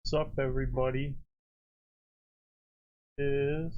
What's up, everybody? Is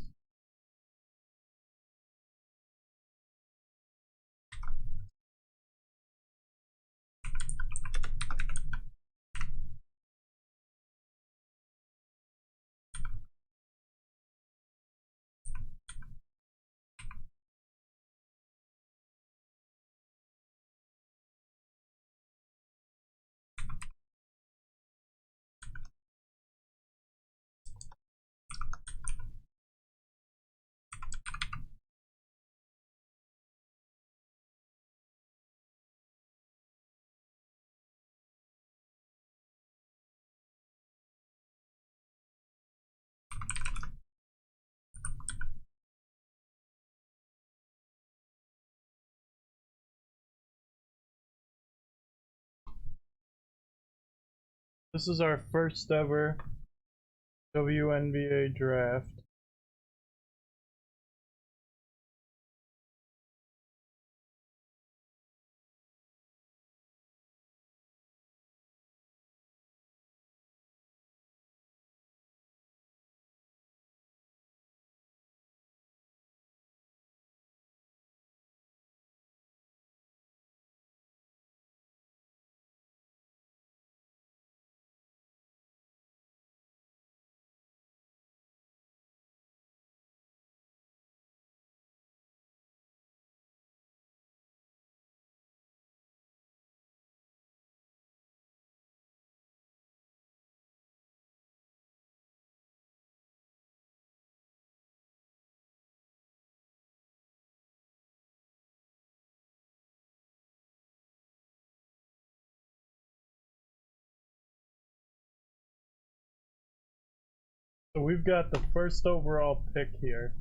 this is our first ever WNBA draft. So we've got the first overall pick here.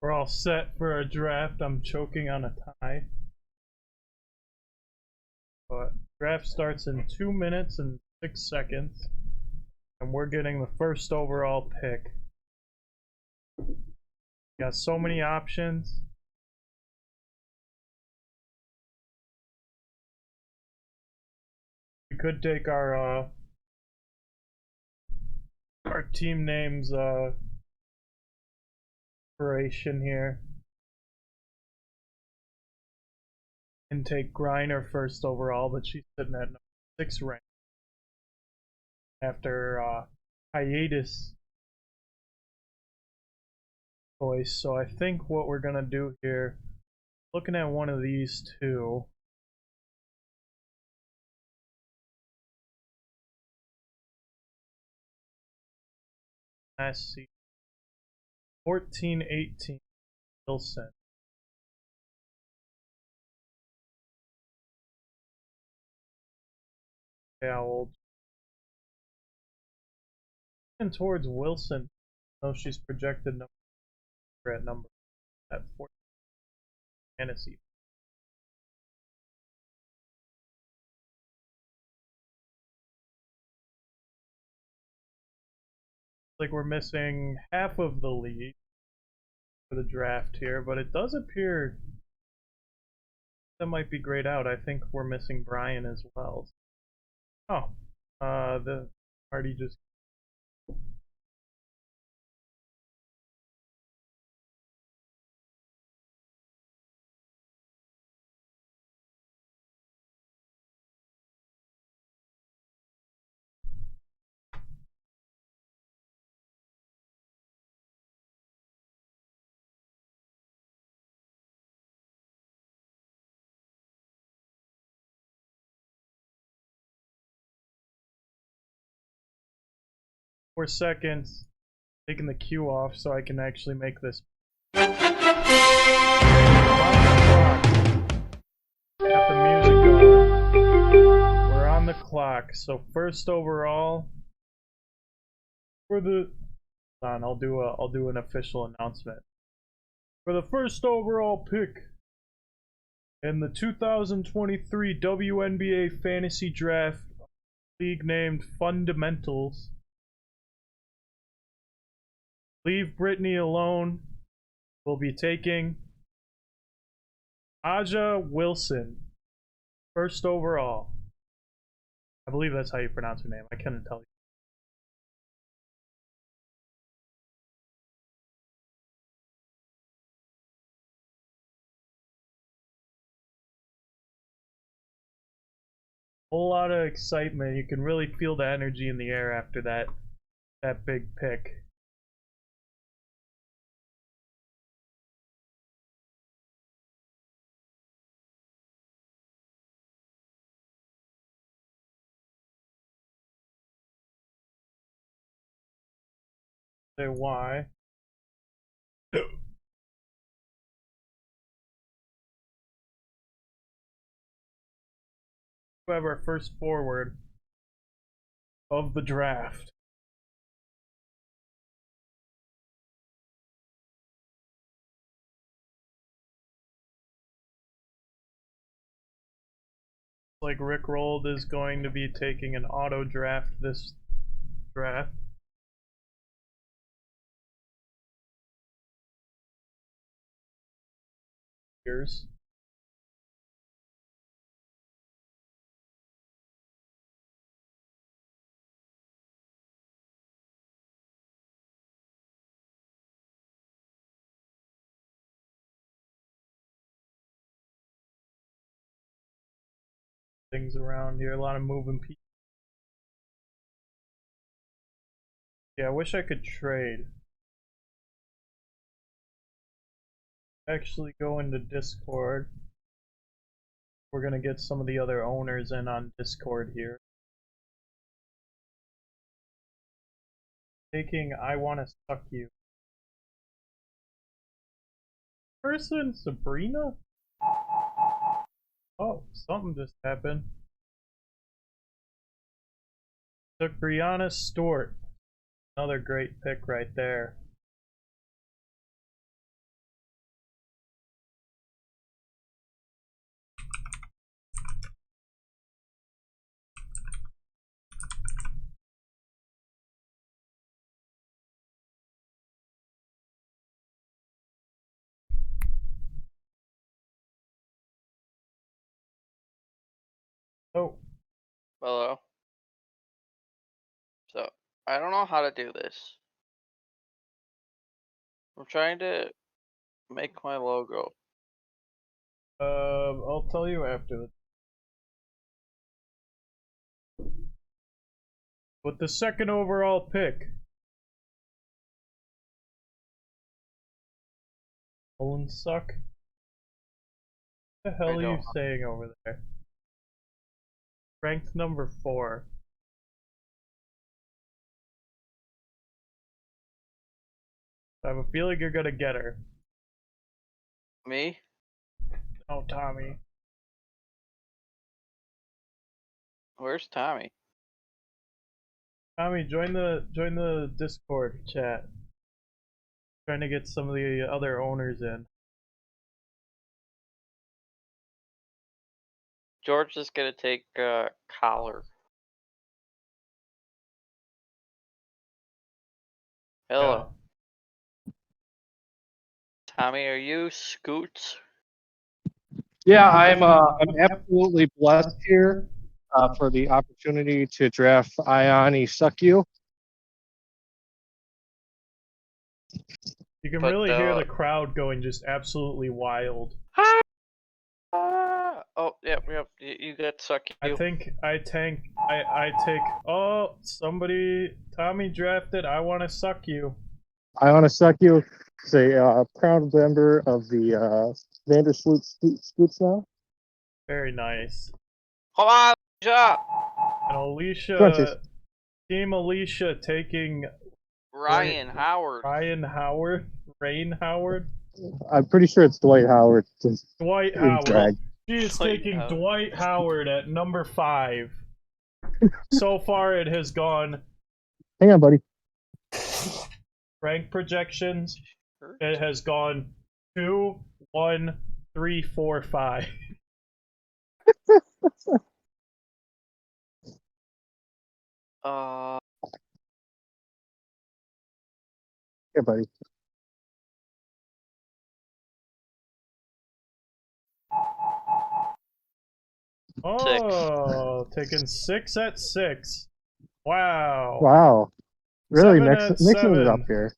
We're all set for a draft. I'm choking on a tie. But draft starts in 2 minutes and 6 seconds. And we're getting the first overall pick. Got so many options. We could take our team names inspiration here and take Griner first overall, but she's sitting at number 6 rank after hiatus choice. So I think what we're gonna do here, looking at one of these two, let's see, 14-18 Wilson. How old? And towards Wilson, though she's projected at number at 14 fantasy. Like we're missing half of the lead for the draft here, but it does appear that might be grayed out. I think we're missing Brian as well. Oh, the party just. For seconds, taking the cue off so I can actually make this. Got the music going. We're on the clock. So first overall for the. Hold on, I'll do an official announcement. For the first overall pick in the 2023 WNBA Fantasy Draft, league named Fundamentals. Leave Brittany alone. We'll be taking Aja Wilson, first overall. I believe that's how you pronounce her name. I couldn't tell you. Whole lot of excitement. You can really feel the energy in the air after that big pick. Say why. We have our first forward of the draft. Like Rick Rolled is going to be taking an auto draft this draft. Years. Things around here, a lot of moving pieces. Yeah, I wish I could trade. Actually go into Discord. We're gonna get some of the other owners in on Discord here. Taking I Wanna Suck You. Person Sabrina? Oh, something just happened. Took Brianna Stewart. Another great pick right there. Oh. Hello. So, I don't know how to do this. I'm trying to make my logo. I'll tell you after. With the second overall pick, Olin suck. What the hell are you saying over there? Ranked number 4. I have a feeling you're gonna get her. Me? Oh, Tommy. Where's Tommy? Tommy, join the Discord chat. Trying to get some of the other owners in. George is gonna take Collar. Hello. Yeah. Tommy, are you Scoots? Yeah, I'm absolutely blessed here for the opportunity to draft Iani Suckyu. You can really hear the crowd going just absolutely wild. Oh, yep. You got Suckyu. I think I take. Oh, somebody. Tommy drafted. I want to suck you. I want to suck you. Is a proud member of the Vandersloot Scoots now. Very nice. Come on, Alicia. And Alicia, Crunches. Team Alicia taking Ryan Howard. Rain Howard. I'm pretty sure it's Dwight Howard. Dwight Howard. She is taking Dwight Howard at number 5. So far, it has gone. Hang on, buddy. Rank projections. It has gone 2, 1, 3, 4, 5. Yeah, buddy. Oh, taking 6 at 6. Wow. Wow. Really 7 at mixing it 7. up here.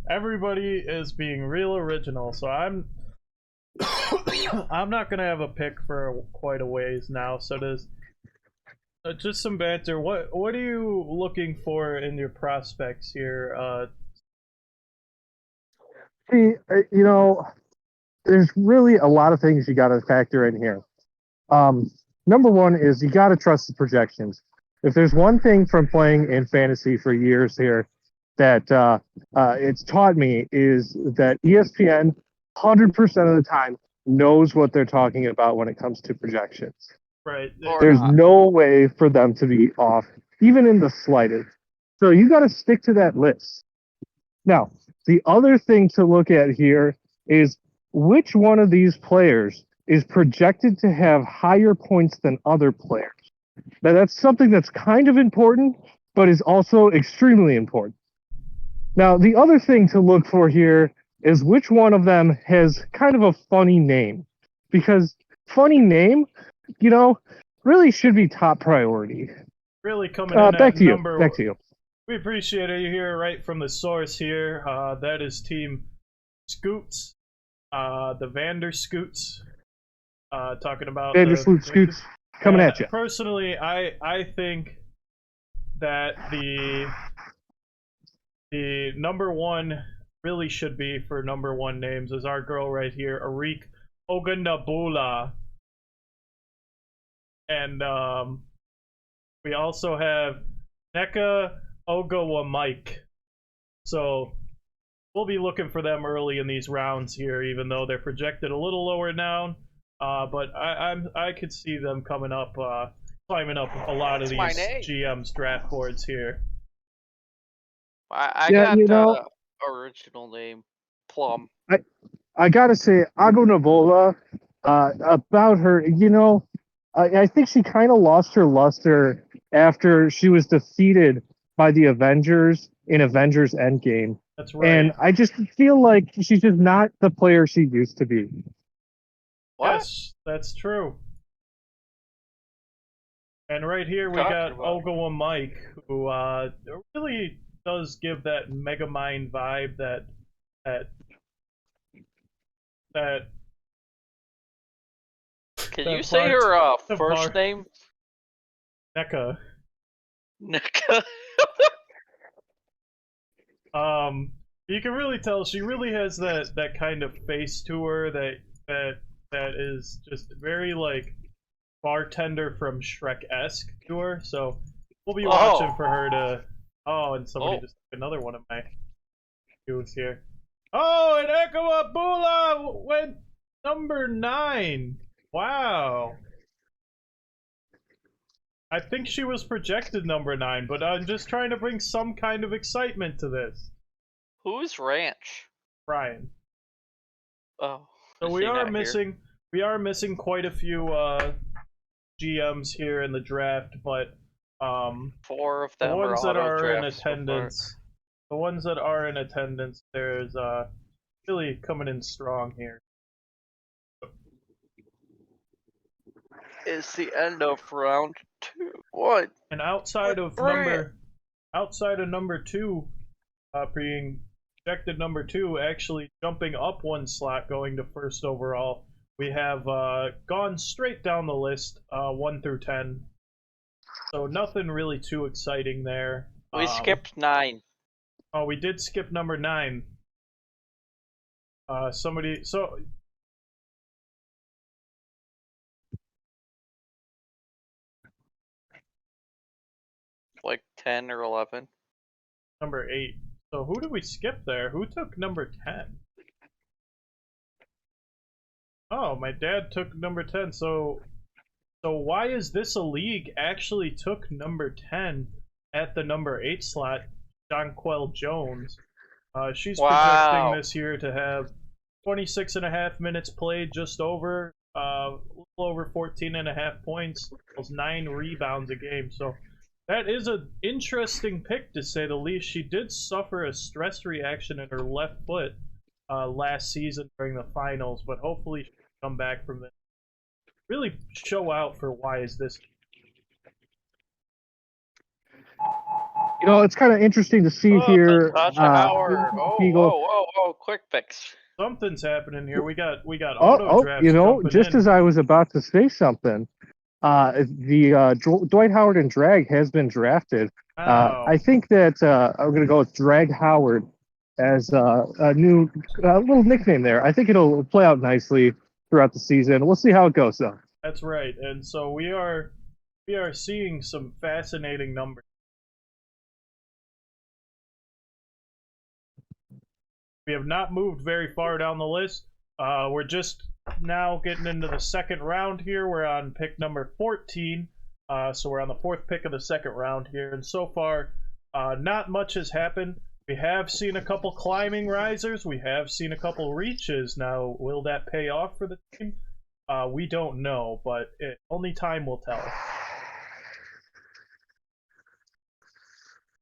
Everybody is being real original, so I'm I'm not gonna have a pick for quite a ways now. So there's just some banter. What are you looking for in your prospects here? See, there's really a lot of things you got to factor in here. Number one is you got to trust the projections. If there's one thing from playing in fantasy for years here that it's taught me is that ESPN 100% of the time knows what they're talking about when it comes to projections. Right. Or There's not. no way for them to be off, even in the slightest. So you got to stick to that list. Now, the other thing to look at here is which one of these players is projected to have higher points than other players. Now, that's something that's kind of important, but is also extremely important. Now, the other thing to look for here is which one of them has kind of a funny name, because funny name, really should be top priority. Really coming in Back at to you. number. Back to you. We appreciate it. You hear right from the source here. That is Team Scoots, the Vander Scoots. Talking about Vandersloot Scoots coming at you. Personally, I think that the number one really should be for number one names is our girl right here, Arik Ogunabula. And we also have Neka Ogawamike. So we'll be looking for them early in these rounds here, even though they're projected a little lower down. But I could see them coming up, climbing up a lot of these GM's draft boards here. I got the original name, Plum. I gotta say, Agunavola, about her, I think she kind of lost her luster after she was defeated by the Avengers in Avengers Endgame. That's right. And I just feel like she's just not the player she used to be. What? Yes, that's true. And right here we got Ogawa Mike, who really does give that Megamind vibe that Can you say her first name? Neka. Neka. You can really tell she really has that kind of face to her that is just very like bartender from Shrek-esque to her. So we'll be watching for her to. Oh, and somebody just took another one of my cues here. Oh, and Ekawabula went number 9. Wow. I think she was projected number 9, but I'm just trying to bring some kind of excitement to this. Who's Ranch? Brian. Oh. So we are missing quite a few GMs here in the draft, but 4 of them the ones that are in auto-drafts so far. attendance, the ones that are in attendance, there's really coming in strong here. It's the end of round 2. What? And outside of number 2, being projected number 2, actually jumping up one slot, going to first overall, we have gone straight down the list, 1 through 10. So nothing really too exciting there. We skipped 9. Oh, we did skip number 9. Like 10 or 11. Number 8. So who did we skip there? Who took number 10? Oh, my dad took number 10. So why is this a league actually took number 10 at the number 8 slot, Jonquel Jones? She's projecting this year to have 26.5 minutes played, just over, a little over 14.5 points, 9 rebounds a game. So That is an interesting pick, to say the least. She did suffer a stress reaction in her left foot last season during the finals, but hopefully she can come back from this. Really show out for why is this. You know, it's kind of interesting to see here. Tasha Howard. Oh, quick fix. Something's happening here. We got auto drafts. You know, just in. as I was about to say something, Dwight Howard and Drag has been drafted. I think that I'm going to go with Drag Howard as a new little nickname there. I think it'll play out nicely throughout the season. We'll see how it goes, though. That's right, and so we are seeing some fascinating numbers. We have not moved very far down the list. We're just now getting into the second round here. We're on pick number 14. So we're on the fourth pick of the second round here. And so far, not much has happened. We have seen a couple climbing risers. We have seen a couple reaches. Now, will that pay off for the team? We don't know, but only time will tell.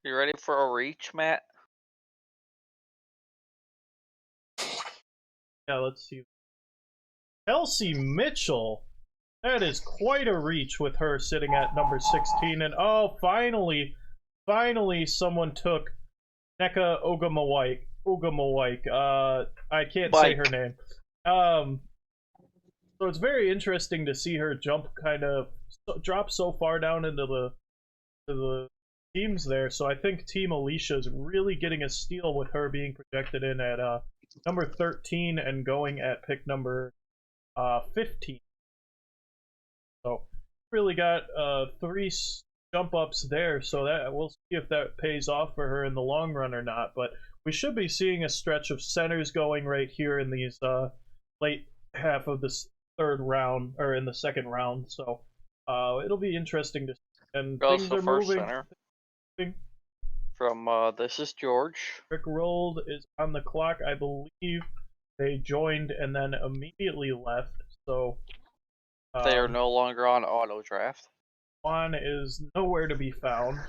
You ready for a reach, Matt? Yeah, let's see. Kelsey Mitchell. That is quite a reach with her sitting at number 16. And oh, finally someone took Nneka Ogumawike. I can't say her name. So it's very interesting to see her drop so far down into the teams there. So I think Team Alicia is really getting a steal with her being projected in at number 13 and going at pick number 15. So really got 3 jump ups there, so that we'll see if that pays off for her in the long run or not. But we should be seeing a stretch of centers going right here in these late half of this third round, or in the second round. So it'll be interesting to see. And things are moving. Center. From this is George. Rick Rolled is on the clock. I believe they joined and then immediately left. So they are no longer on auto draft. Juan is nowhere to be found.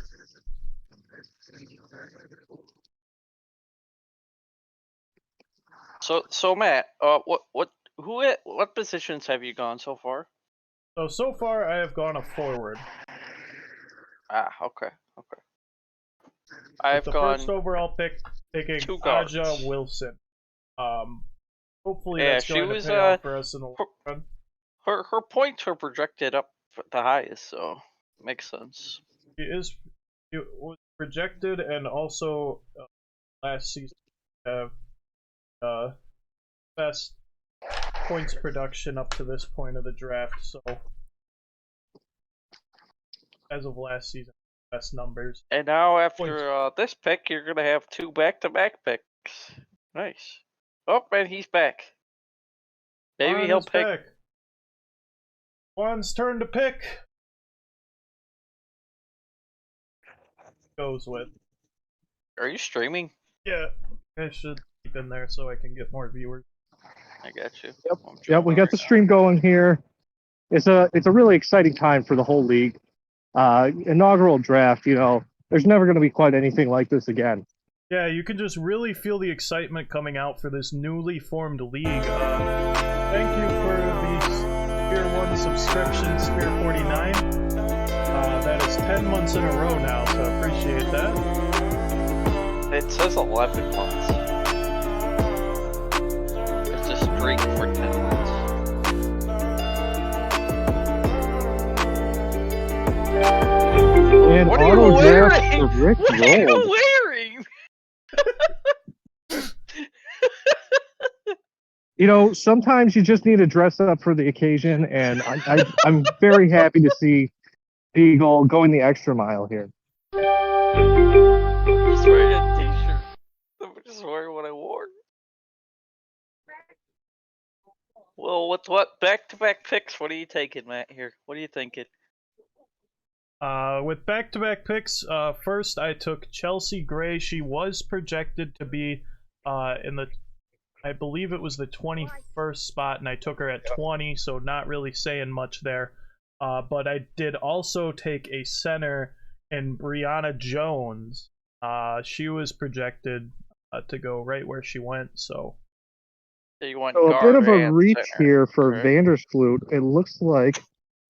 So Matt, what positions have you gone so far? So far I have gone a forward. Okay. I've gone first overall pick, picking Aja Wilson. Hopefully that's going to pay off for us in the long run. Her points were projected up the highest, so makes sense. She was projected, and also last season have best points production up to this point of the draft. So as of last season, best numbers. And now after this pick, you're gonna have 2 back-to-back picks. Nice. Oh, and he's back. Maybe he'll pick. Back. Juan's turn to pick. Goes with. Are you streaming? Yeah, I should keep in there so I can get more viewers. I got you. Yep, we got the stream going here. It's a really exciting time for the whole league. Inaugural draft, you know, there's never going to be quite anything like this again. Yeah, you can just really feel the excitement coming out for this newly formed league. Thank you for the Spear 1 subscription, Spear 49. That is 10 months in a row now, so I appreciate that. It says 11 months. It's a streak for 10 months. And what are you wearing? Rick what are you wearing? You know, sometimes you just need to dress up for the occasion, and I'm very happy to see Eagle going the extra mile here. I'm just wearing a t-shirt. I'm just wearing what I wore. Well, with what back-to-back picks, what are you taking, Matt, here? What are you thinking? With back-to-back picks, first I took Chelsea Gray. She was projected to be in the, I believe it was the 21st spot, and I took her at 20, so not really saying much there. But I did also take a center and Brianna Jones. She was projected to go right where she went. So You want So a bit guard of a and reach center, here for correct? Vandersloot. It looks like,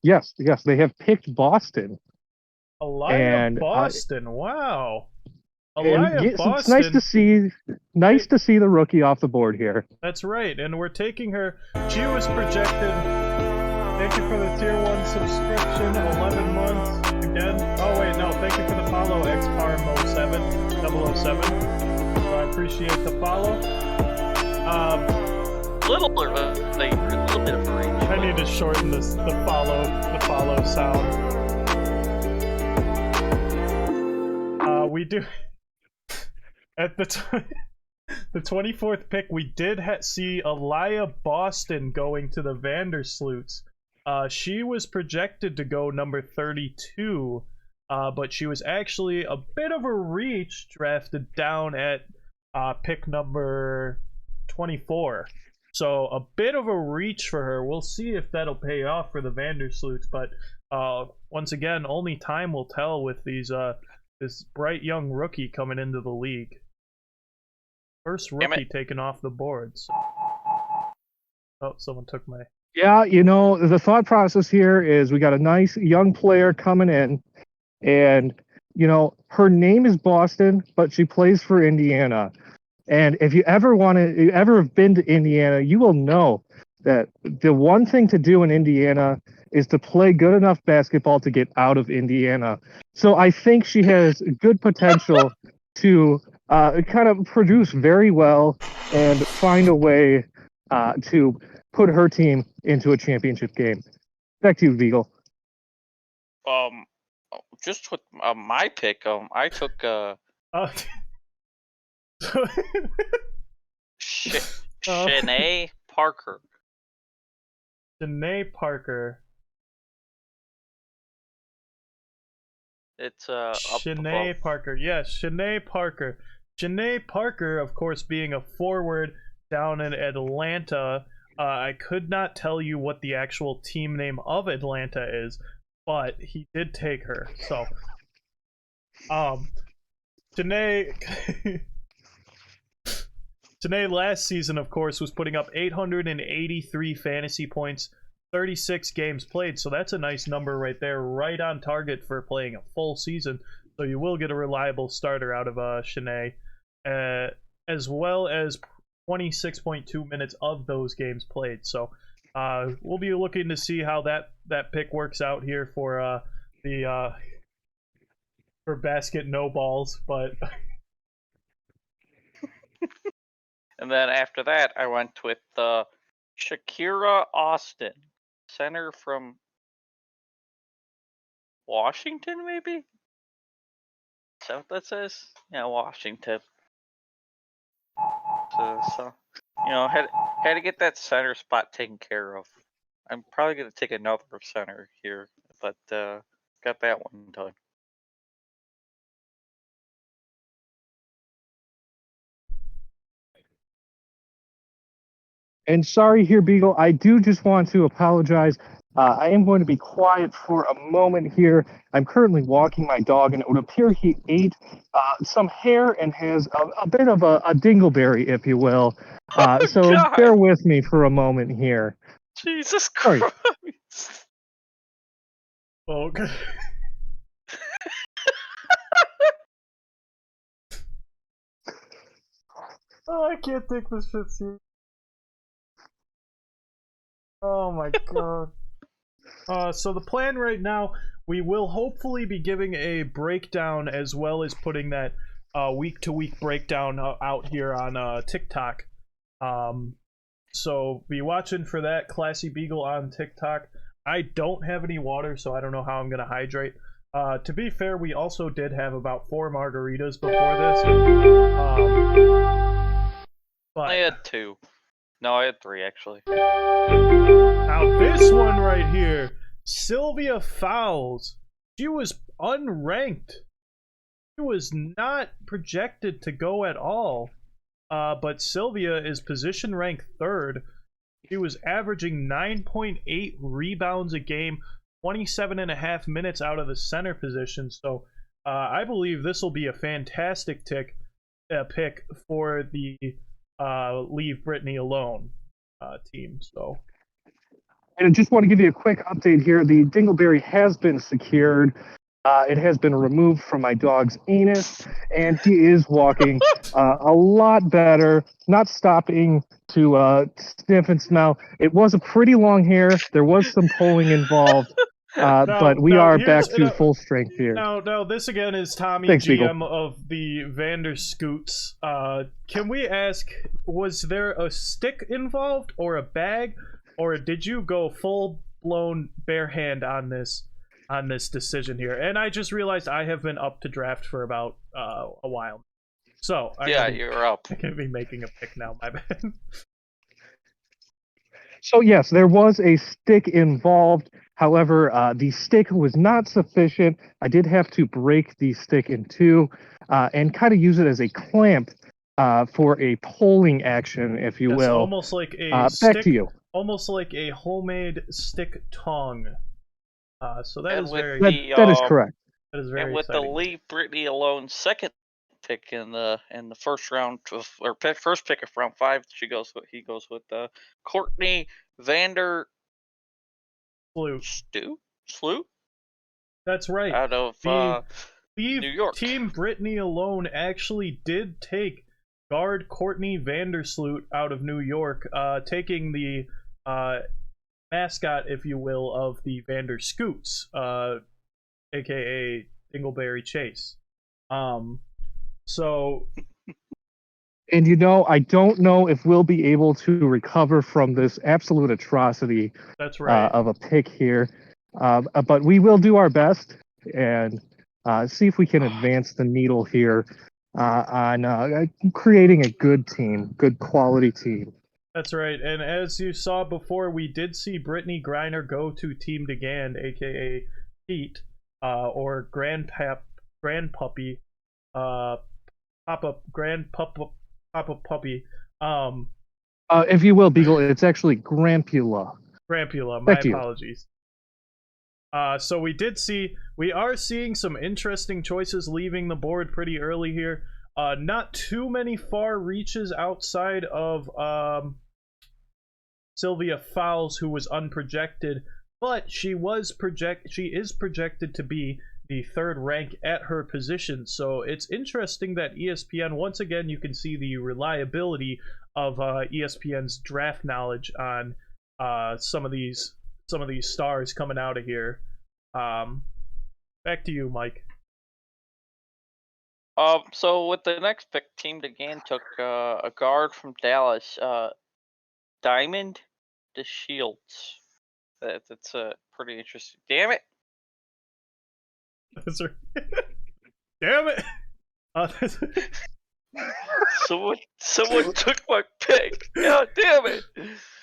yes, they have picked Boston. Aliyah And Boston, wow. and Aliyah yes, it's nice to Boston. see the rookie off the board here. That's right, and we're taking her. She was projected. Thank you for the tier 1 subscription, 11 months again. Oh wait, no, thank you for the follow, XParmo7 007. So I appreciate the follow. Little bit of a little bit of a reach. I need to shorten the follow sound. We do at the 24th pick. We did see Aliyah Boston going to the Vandersloots. She was projected to go number 32, but she was actually a bit of a reach, drafted down at pick number 24. So a bit of a reach for her. We'll see if that'll pay off for the Vandersloots, but once again, only time will tell with these this bright young rookie coming into the league. First rookie taken off the boards. Oh, someone took my... Yeah, the thought process here is we got a nice young player coming in, and, her name is Boston, but she plays for Indiana. And if you ever have been to Indiana, you will know that the one thing to do in Indiana is to play good enough basketball to get out of Indiana. So I think she has good potential to kind of produce very well and find a way to put her team into a championship game. Back to you, Beagle. Just with my pick, I took Shanae Parker. Shanae Parker. It's Shanae Parker. Yes, Shanae Parker. Shanae Parker, of course, being a forward down in Atlanta. I could not tell you what the actual team name of Atlanta is, but he did take her. So, Shanae last season, of course, was putting up 883 fantasy points, 36 games played. So that's a nice number right there, right on target for playing a full season. So you will get a reliable starter out of Shanae, as well as 26.2 minutes of those games played. So we'll be looking to see how that pick works out here for for basket no balls, but and then after that I went with Shakira Austin, center from Washington, maybe? Is that what that says? Yeah, Washington. So had to get that center spot taken care of. I'm probably gonna take another center here, but got that one done. And sorry here, Beagle, I do just want to apologize. I am going to be quiet for a moment here. I'm currently walking my dog, and it would appear he ate some hair and has a bit of a dingleberry, if you will. So God. bear with me for a moment here. Jesus Sorry. Christ. okay. Oh, I can't take this shit serious. Oh my god. So the plan right now, we will hopefully be giving a breakdown as well as putting that week-to-week breakdown out here on TikTok. So be watching for that, Classy Beagle on TikTok. I don't have any water, so I don't know how I'm going to hydrate. To be fair, we also did have about 4 margaritas before this. But I had 2. No, I had 3 actually. Now this one right here, Sylvia Fowles. She was unranked. She was not projected to go at all. But Sylvia is position ranked 3rd. She was averaging 9.8 rebounds a game, 27.5 minutes out of the center position. So I believe this will be a fantastic pick for the Leave Britney Alone team. So. And I just want to give you a quick update here. The dingleberry has been secured. It has been removed from my dog's anus, and he is walking a lot better, not stopping to sniff and smell. It was a pretty long hair. There was some pulling involved, but we are back to full strength here. Now, this again is Tommy, Thanks, GM of the Vanderscoots. Can we ask, was there a stick involved or a bag? Or did you go full-blown bare hand on this decision here? And I just realized I have been up to draft for about a while. So you're up. I can be making a pick now, my bad. So yes, there was a stick involved. However, the stick was not sufficient. I did have to break the stick in two and kind of use it as a clamp for a pulling action, if you will. Almost like a stick, back to you. Almost like a homemade stick tong. So that is very that is correct. That is very and with exciting. the Leave Britney Alone second pick in the first round first pick of round 5, he goes with Courtney Vander Sloot. That's right. Out of Leave New York. Team Britney Alone actually did take guard Courtney Vandersloot out of New York, taking the mascot, if you will, of the Vanderscoots, aka Dingleberry Chase. So. And I don't know if we'll be able to recover from this absolute atrocity. That's right. Of a pick here, but we will do our best and see if we can advance the needle here on creating a good team, good quality team. That's right. And as you saw before, we did see Brittany Griner go to Team DeGand, aka Pete, or Grandpuppy, Papa Puppy. If you will, Beagle, it's actually Grampula. Grampula, my apologies. So we are seeing some interesting choices leaving the board pretty early here. Not too many far reaches outside of Sylvia Fowles, who was unprojected, but she is projected to be the third rank at her position. So it's interesting that ESPN, once again, you can see the reliability of ESPN's draft knowledge on some of these stars coming out of here. Back to you, Mike. So with the next pick, Team DeGan took a guard from Dallas, Diamond DeShields. That's pretty interesting. Damn it! Damn it! Someone took my pick. God damn it!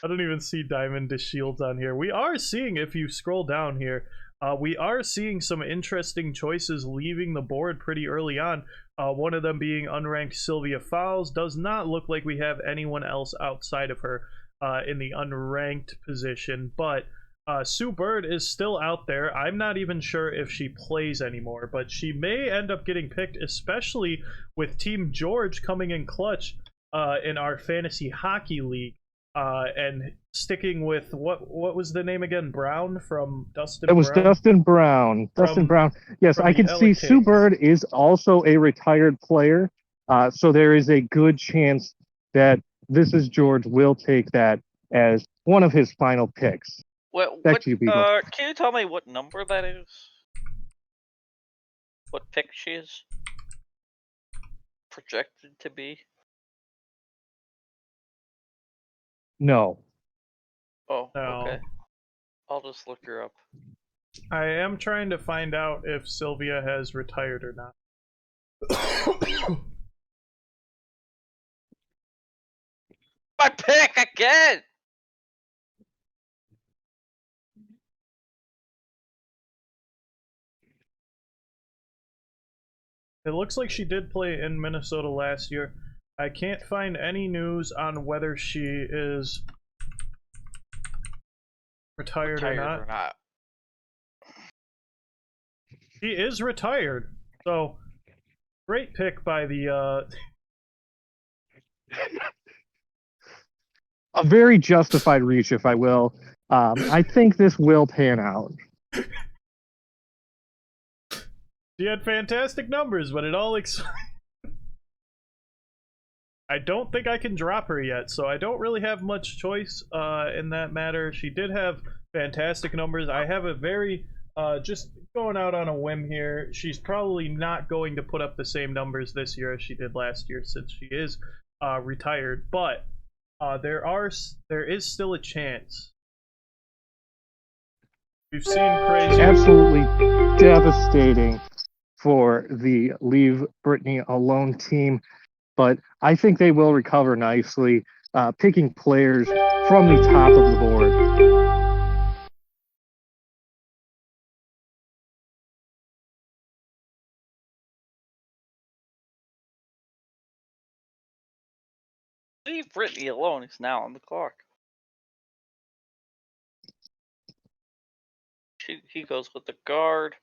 I don't even see Diamond DeShields on here. We are seeing, if you scroll down here, we are seeing some interesting choices leaving the board pretty early on. One of them being unranked Sylvia Fowles. Does not look like we have anyone else outside of her in the unranked position, but Sue Bird is still out there. I'm not even sure if she plays anymore, but she may end up getting picked, especially with Team George coming in clutch in our fantasy hockey league. And sticking with what was the name again? Brown from Dustin Brown? It was Dustin Brown. Dustin Brown. Yes, I can see Sue Bird is also a retired player. So there is a good chance that This Is George will take that as one of his final picks. Back to you, Beagle. Can you tell me what number that is? What pick she is projected to be? No. Oh, No. okay. I'll just look her up. I am trying to find out if Sylvia has retired or not. My pick again! It looks like she did play in Minnesota last year. I can't find any news on whether she is retired or not. Or not. She is retired. So, great pick by the A very justified reach, if I will. I think this will pan out. She had fantastic numbers, but it all I don't think I can drop her yet, so I don't really have much choice in that matter. She did have fantastic numbers. I have a very just going out on a whim here. She's probably not going to put up the same numbers this year as she did last year, since she is retired. But there is still a chance. We've seen crazy. Absolutely devastating for the Leave Brittany Alone team, but I think they will recover nicely, picking players from the top of the board. Leave Brittany alone is now on the clock. He goes with the guard.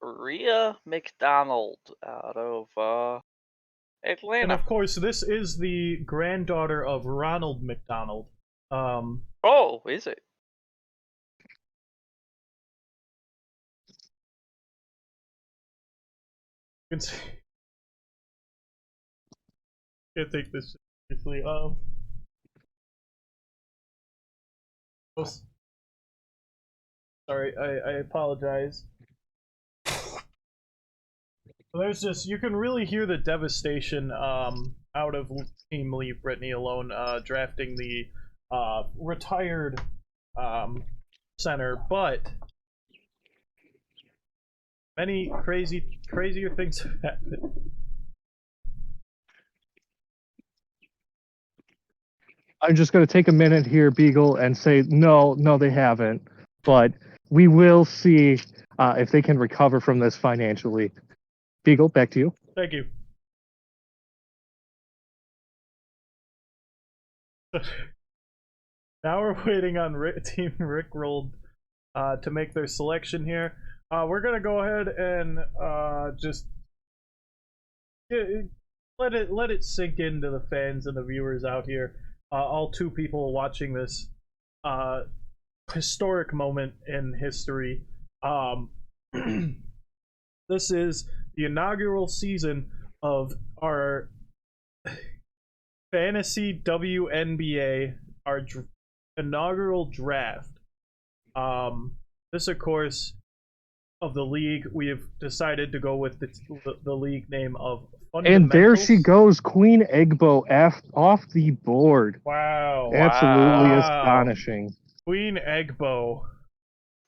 Rhea McDonald out of Atlanta. And of course, this is the granddaughter of Ronald McDonald. Oh, is it? You can see. Can't take this seriously. Sorry, I apologize. There's just, you can really hear the devastation out of Team Leave Brittany Alone drafting the retired center, but many crazier things have happened. I'm just going to take a minute here, Beagle, and say no, they haven't. But we will see if they can recover from this financially. Beagle, back to you. Thank you. Now we're waiting on Team Rickrolled to make their selection here. We're gonna go ahead and just let it sink into the fans and the viewers out here. All two people watching this historic moment in history. This is the inaugural season of our fantasy WNBA, our inaugural draft. This, of course, of the league, we have decided to go with the league name of Fundamentals. And there she goes, Queen Egbo off the board. Wow. Absolutely Wow. astonishing. Queen Egbo.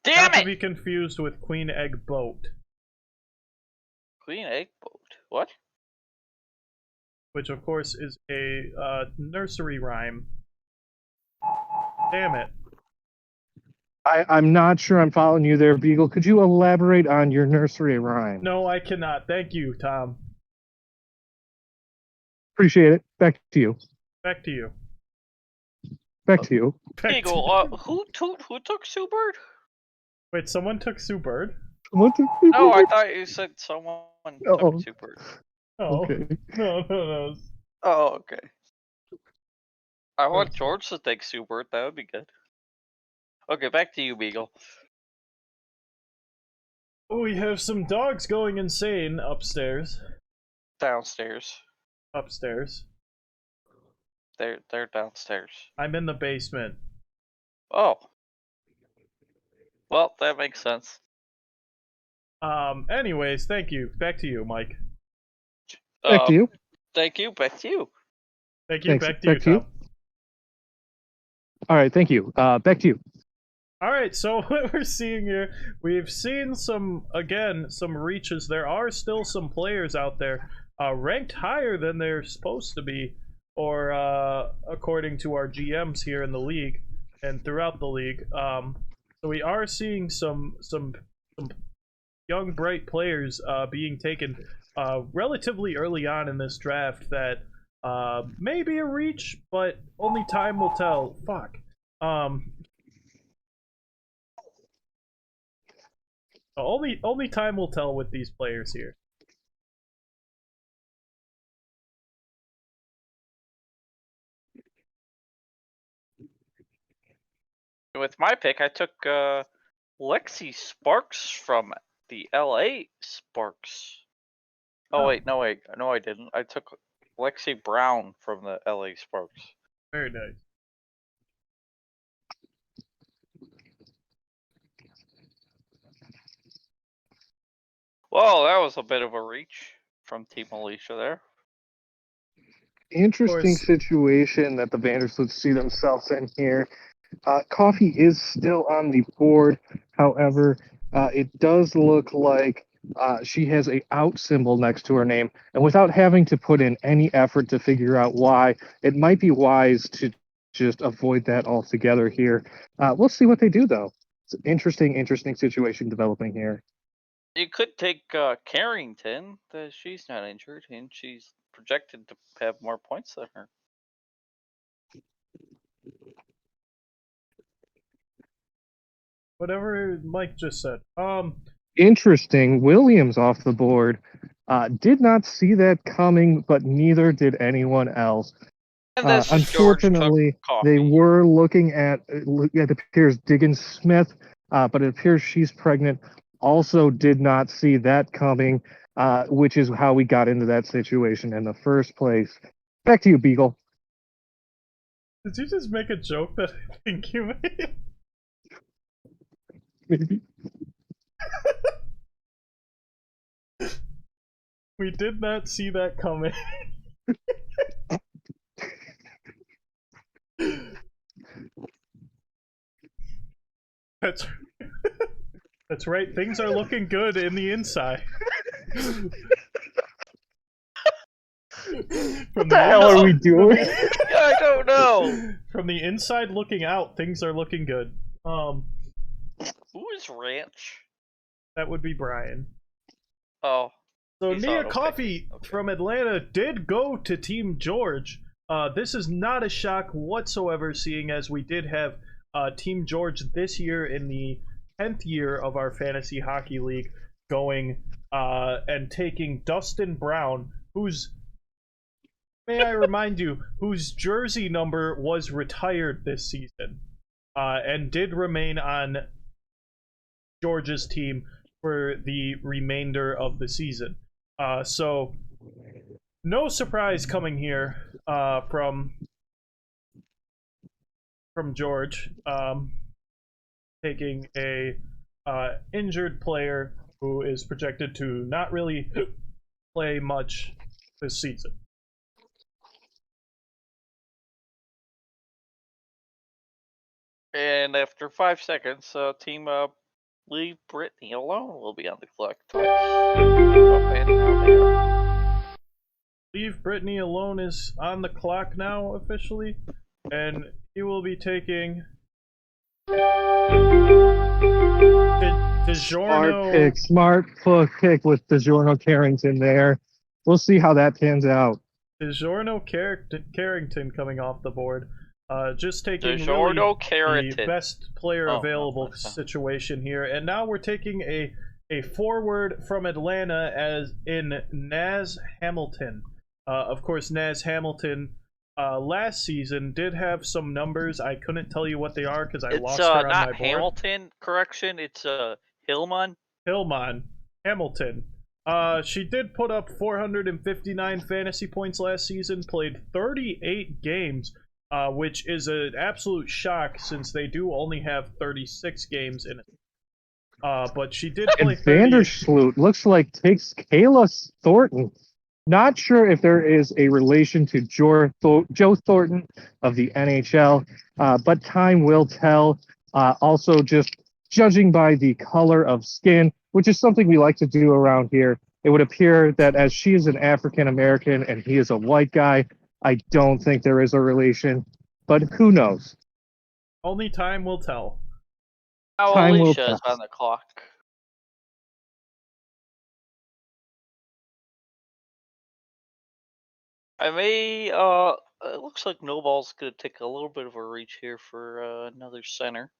Damn Not it! to be confused with Queen Egg Boat. Queen Egg Boat. What? Which, of course, is a nursery rhyme. Damn it. I'm not sure I'm following you there, Beagle. Could you elaborate on your nursery rhyme? No, I cannot. Thank you, Tom. Appreciate it. Back to you. Back to you. Back to you. Back to Eagle, you. who took Sue Bird? Wait, someone took Sue Bird? What the? No, I thought you said someone took Sue Bird. Oh. Okay. No. Oh, okay. I want George to take Sue Bird. That would be good. Okay, back to you, Beagle. We have some dogs going insane upstairs. Downstairs. Upstairs. They're downstairs. I'm in the basement. Oh. Well, that makes sense. Anyways, thank you. Back to you, Mike. Back to you. Thank you. Back to you. Thank you. Thanks. Back to you, Back to you. Tom. All right, thank you. Back to you. All right, so what we're seeing here, we've seen some reaches. There are still some players out there ranked higher than they're supposed to be, or according to our GMs here in the league and throughout the league. So we are seeing some young, bright players being taken relatively early on in this draft that may be a reach, but only time will tell. Fuck. Only time will tell with these players here. With my pick, I took Lexi Sparks from the LA Sparks. Oh, wait, no, I didn't. I took Lexi Brown from the LA Sparks. Very nice. Well, that was a bit of a reach from Team Alicia there. Interesting situation that the Vandersloot see themselves in here. Coffee is still on the board. However, it does look like she has a out symbol next to her name. And without having to put in any effort to figure out why, it might be wise to just avoid that altogether here. We'll see what they do, though. It's an interesting situation developing here. You could take Carrington. She's not injured, and she's projected to have more points than her. Whatever Mike just said. Interesting. Williams off the board. Did not see that coming, but neither did anyone else. And this is George Unfortunately, they were looking at, it appears, Diggins Smith, but it appears she's pregnant. Also did not see that coming, which is how we got into that situation in the first place. Back to you, Beagle. Did you just make a joke that I think you made? Maybe. We did not see that coming. That's that's right. Things are looking good in the inside. What the hell are we doing? I don't know. From the inside looking out, things are looking good. Who is Ranch? That would be Brian. Oh. So He's Nia on, okay. Coffee from Atlanta did go to Team George. This is not a shock whatsoever, seeing as we did have Team George this year in the 10th year of our fantasy hockey league, going and taking Dustin Brown, whose, may I remind you, whose jersey number was retired this season, and did remain on George's team for the remainder of the season. So no surprise coming here from George, taking a injured player who is projected to not really play much this season. And after 5 seconds, team Leave Brittany Alone will be on the clock twice. Oh, and now they are. Leave Brittany Alone is on the clock now officially, and he will be taking DiGiorno. Smart pick with DiGiorno Carrington there. We'll see how that pans out. DiGiorno Carrington coming off the board. Just taking really the best player available situation here. And now we're taking a forward from Atlanta, as in Naz Hamilton. Of course, Naz Hamilton last season did have some numbers. I couldn't tell you what they are because I lost her on my board. It's not Hamilton, correction. It's Hillman. Hamilton. She did put up 459 fantasy points last season, played 38 games, which is an absolute shock since they do only have 36 games in it. But she did play 38. Vandersloot looks like takes Kayla Thornton. Not sure if there is a relation to Joe Thornton of the NHL, but time will tell. Also, just judging by the color of skin, which is something we like to do around here, it would appear that as she is an African American and he is a white guy, I don't think there is a relation, but who knows? Only time will tell. Alicia is on the clock. I may, it looks like Snowball's going to take a little bit of a reach here for another center.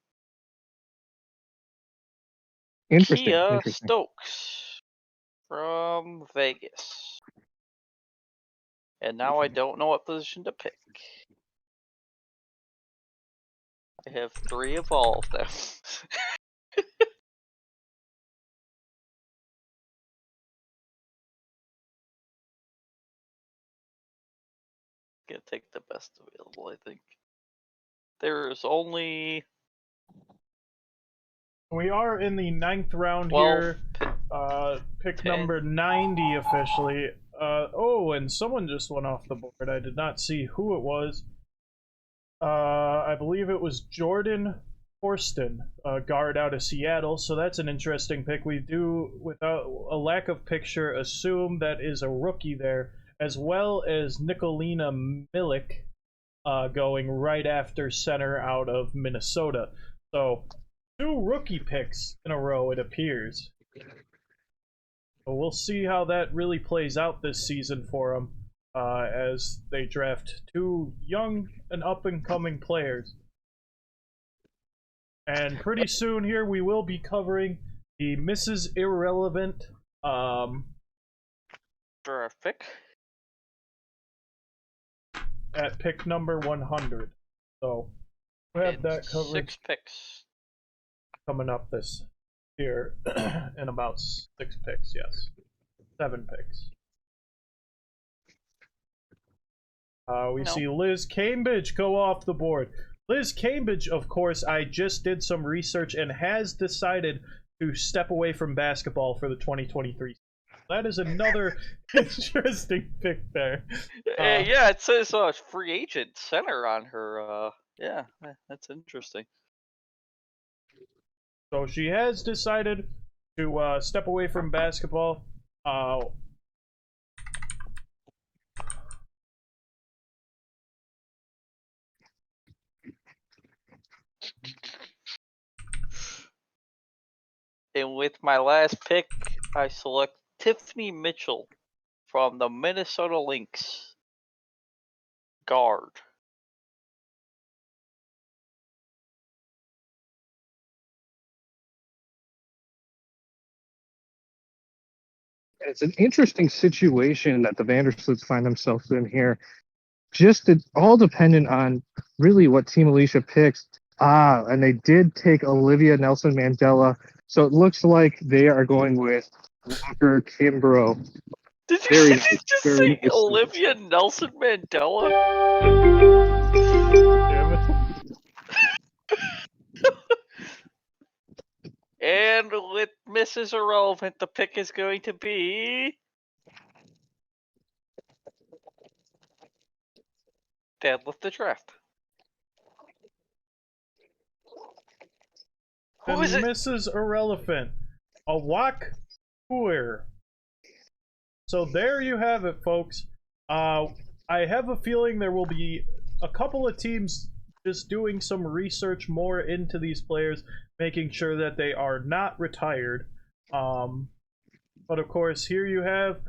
Interesting. Kia Interesting. Stokes from Vegas. And now I don't know what position to pick. I have 3 of all of them. Gonna take the best available, I think. There's only We are in the 9th round 12 here. Pick 10. number 90 officially. Oh, and someone just went off the board. I did not see who it was. I believe it was Jordan Horston, a guard out of Seattle. So that's an interesting pick. We do, without a lack of picture, assume that is a rookie there, as well as Nicolina Milik, going right after center out of Minnesota. So 2 rookie picks in a row, it appears. So we'll see how that really plays out this season for them, as they draft 2 young and up-and-coming players. And pretty soon here, we will be covering the Mrs. Irrelevant Draft pick. at pick number 100. So we have that covered. 6 picks. Coming up this year in about 6 picks, yes. 7 picks. We see Liz Cambridge go off the board. Liz Cambridge, of course, I just did some research and has decided to step away from basketball for the 2023. That is another interesting pick there. Yeah, it says free agent center on her. Yeah, that's interesting. So she has decided to step away from basketball. And with my last pick, I select Tiffany Mitchell from the Minnesota Lynx. Guard. It's an interesting situation that the Vandersloots find themselves in here. Just all dependent on really what Team Alicia picks. And they did take Olivia Nelson Mandela. So it looks like they are going with Walker Kimbrough. Did you, Very did nice, you just very say nice. Olivia Nelson Mandela? And with Mrs. Irrelevant, the pick is going to be Deadlift the Draft. Who is it? Mrs. Irrelevant, a walk tour. So there you have it, folks. I have a feeling there will be a couple of teams just doing some research more into these players, making sure that they are not retired. But of course, here you have,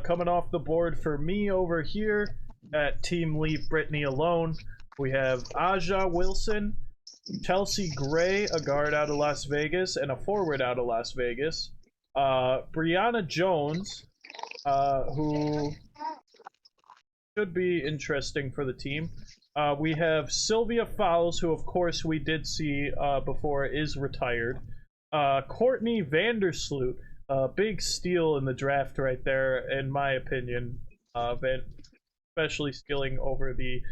coming off the board for me over here at Team Leave Brittany Alone, we have Aja Wilson, Chelsea Gray, a guard out of Las Vegas, and a forward out of Las Vegas. Brianna Jones, who should be interesting for the team. We have Sylvia Fowles, who of course we did see before is retired. Courtney Vandersloot, big steal in the draft right there, in my opinion. Especially skilling over the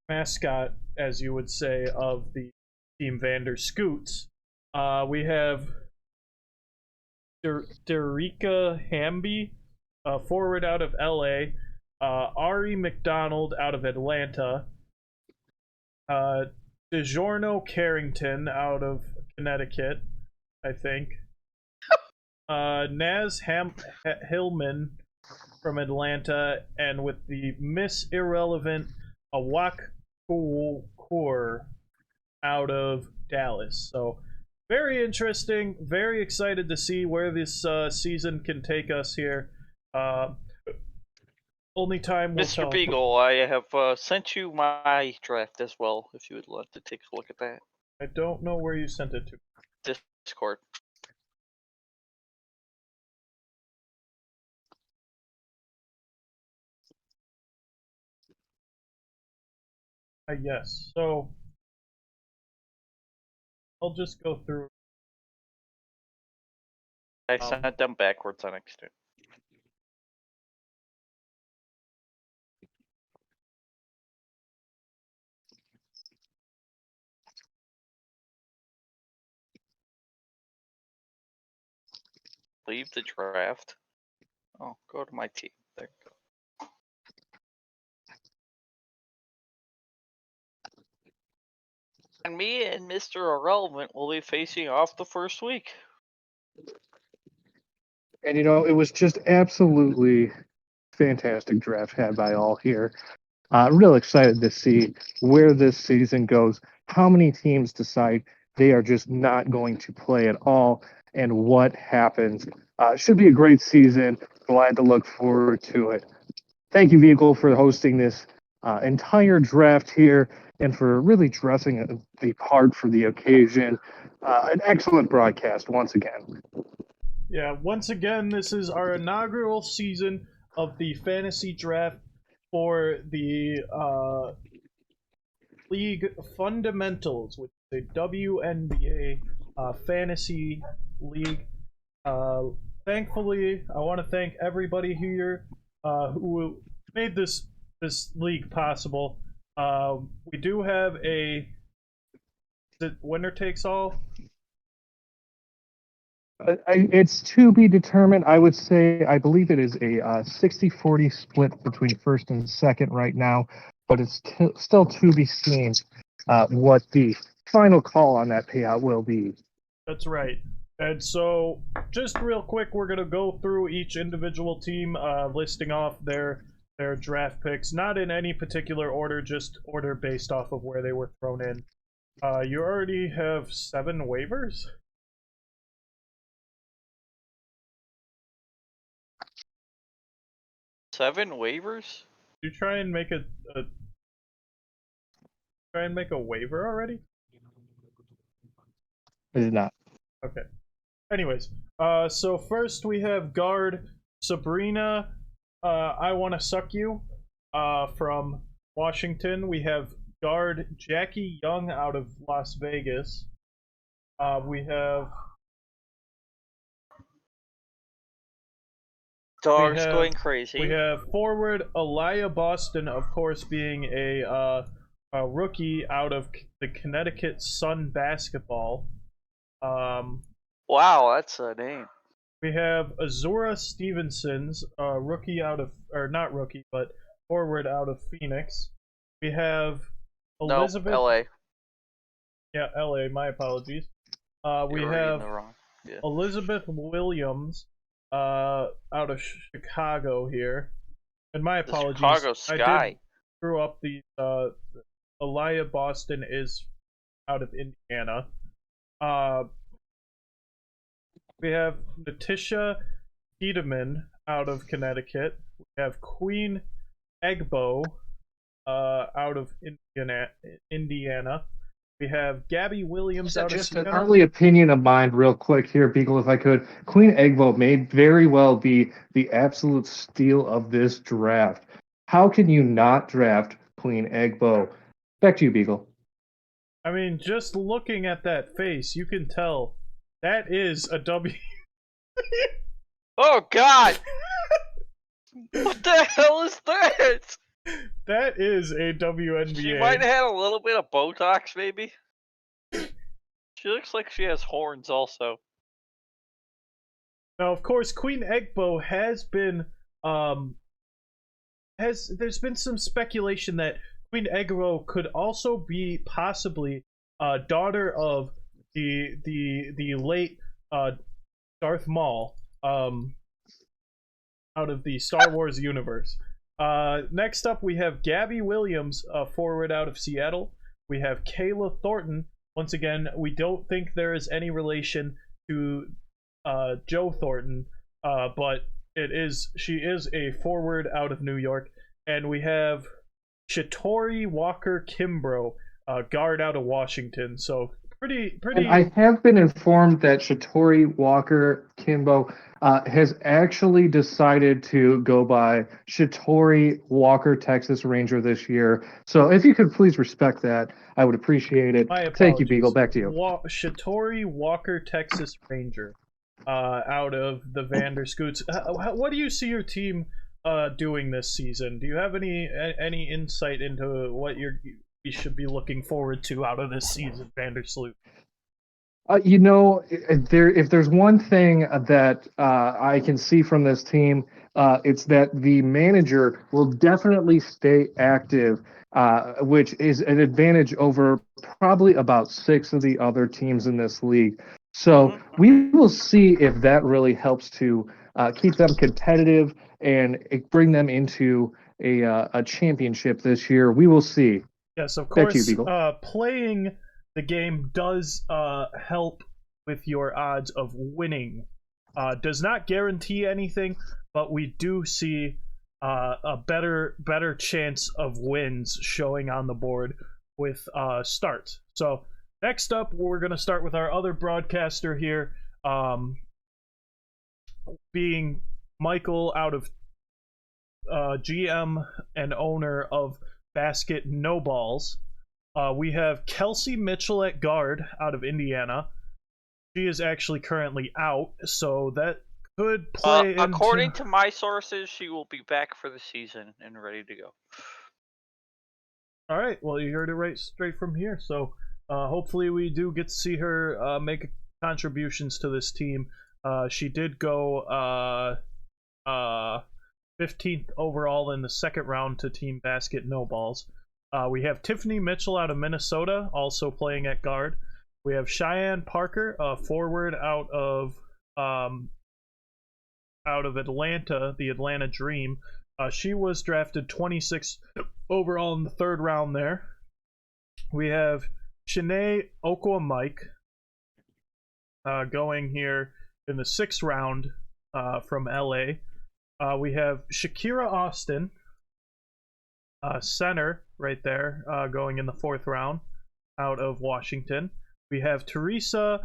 mascot, as you would say, of the team Vanderscoots. We have Derica Hamby, forward out of LA. Ari McDonald out of Atlanta. DeJorno Carrington out of Connecticut, I think. Naz Hillman from Atlanta, and with the Miss Irrelevant, Awak Kaur out of Dallas. So very interesting, very excited to see where this season can take us here. Only time will tell. Mr. Beagle, I have sent you my draft as well, if you would like to take a look at that. I don't know where you sent it to. Discord. Yes. So I'll just go through. I sent them backwards on accident. Leave the draft. Oh, go to my team. There you go. And me and Mr. Irrelevant will be facing off the first week. And it was just absolutely fantastic draft had by all here. Real excited to see where this season goes, how many teams decide they are just not going to play at all, and what happens. Should be a great season. Glad to look forward to it. Thank you, Vehicle, for hosting this entire draft here and for really dressing the part for the occasion. An excellent broadcast once again. Yeah, once again, this is our inaugural season of the fantasy draft for the league fundamentals with the WNBA fantasy league. Thankfully, I want to thank everybody here who made this league possible. We do have is it winner takes all? It's to be determined. I would say, I believe it is a 60-40 split between first and second right now, but it's still to be seen what the final call on that payout will be. That's right. And so, just real quick, we're going to go through each individual team, listing off their draft picks, not in any particular order, just order based off of where they were thrown in. You already have 7 waivers? Seven waivers? Did you try and make a waiver already? I did not. Okay. Anyways, so first we have guard Sabrina I Wanna Suck You from Washington. We have guard Jackie Young out of Las Vegas. We have Dogs going crazy. We have forward Aliyah Boston, of course, being a rookie out of the Connecticut Sun basketball. Wow, that's a name. We have Azura Stevenson's rookie out of, or not rookie, but forward out of Phoenix. We have Elizabeth. Nope, LA. Yeah, LA. My apologies. We You're have in the wrong. Yeah. Elizabeth Williams out of Chicago here. And my The apologies. Chicago I Sky. did screw up the Aliyah Boston is out of Indiana. We have Natisha Tiedemann out of Connecticut. We have Queen Egbo out of Indiana. We have Gabby Williams out of Just an Siena. early opinion of mine, real quick here, Beagle, if I could. Queen Egbo may very well be the absolute steal of this draft. How can you not draft Queen Egbo? Back to you, Beagle. I mean, just looking at that face, you can tell that is a W. Oh God! What the hell is that? That is a WNBA. She might have had a little bit of Botox, maybe. She looks like she has horns, also. Now, of course, Queen Egbo has been there's been some speculation that Queen Egbo could also be possibly daughter of the late Darth Maul out of the Star Wars universe. Next up, we have Gabby Williams, forward out of Seattle. We have Kayla Thornton. Once again, we don't think there is any relation to Joe Thornton, but she is a forward out of New York. And we have Shatori Walker Kimbrough, guard out of Washington. So pretty. And I have been informed that Shatori Walker Kimbo has actually decided to go by Shatori Walker Texas Ranger this year. So if you could please respect that, I would appreciate it. My apologies. Thank you, Beagle. Back to you. Shatori Walker Texas Ranger, out of the Vanderscoots. What do you see your team doing this season? Do you have any insight into what we should be looking forward to out of this season, Vandersloot? If there's one thing that I can see from this team, it's that the manager will definitely stay active, which is an advantage over probably about 6 of the other teams in this league. So we will see if that really helps to keep them competitive and bring them into a championship this year. We will see. Yes, of Back to course. you, Beagle. Playing the game does help with your odds of winning. Does not guarantee anything, but we do see a better chance of wins showing on the board with starts. So next up, we're going to start with our other broadcaster here, being Michael, out of GM and owner of Basket No Balls. We have Kelsey Mitchell at guard out of Indiana. She is actually currently out, so that could play into... According to my sources, she will be back for the season and ready to go. All right, well, you heard it right straight from here. So hopefully we do get to see her make contributions to this team. She did go 15th overall in the second round to Team Basket No Balls. We have Tiffany Mitchell out of Minnesota, also playing at guard. We have Cheyenne Parker, forward out of Atlanta, the Atlanta Dream. She was drafted 26th overall in the third round there. We have Shanae Okwamike going here in the 6th round from LA. We have Shakira Austin, center right there, going in the 4th round out of Washington. We have Teresa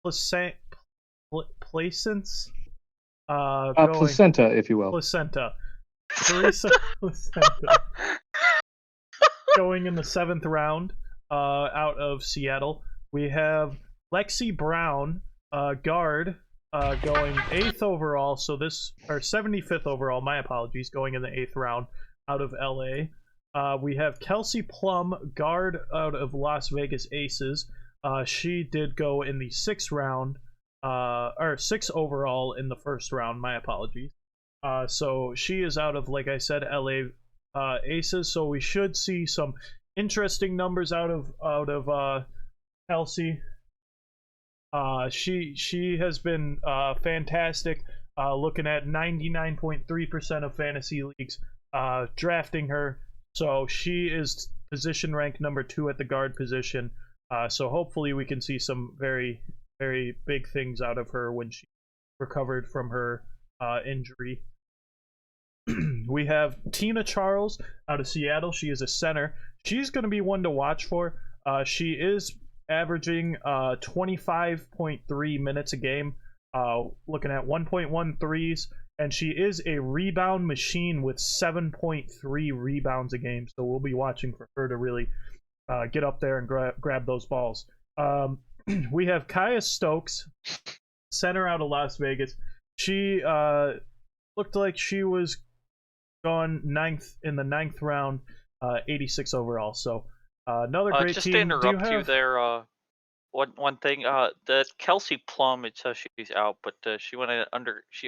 Placence, Placenta, if you will. Placenta. Teresa Placenta going in the 7th round out of Seattle. We have Lexi Brown, guard, going 8th overall. So this, or 75th overall, my apologies, going in the 8th round out of LA. We have Kelsey Plum, guard out of Las Vegas Aces. She did go in the 6th round, or 6th overall in the 1st round, my apologies. So she is out of, like I said, LA Aces. So we should see some interesting numbers out of Kelsey. She has been fantastic. Looking at 99.3% of fantasy leagues drafting her. So she is position ranked number 2 at the guard position. So hopefully we can see some very, very big things out of her when she recovered from her injury. We have Tina Charles out of Seattle. She is a center. She's going to be one to watch for. She is averaging 25.3 minutes a game, looking at 1.1 threes, and she is a rebound machine with 7.3 rebounds a game. So we'll be watching for her to really get up there and grab those balls. We have Kaya Stokes, center out of Las Vegas. She looked like she was gone in the 9th round, 86 overall. So another great just team. to interrupt you there, one thing, the Kelsey Plum, it says she's out, but she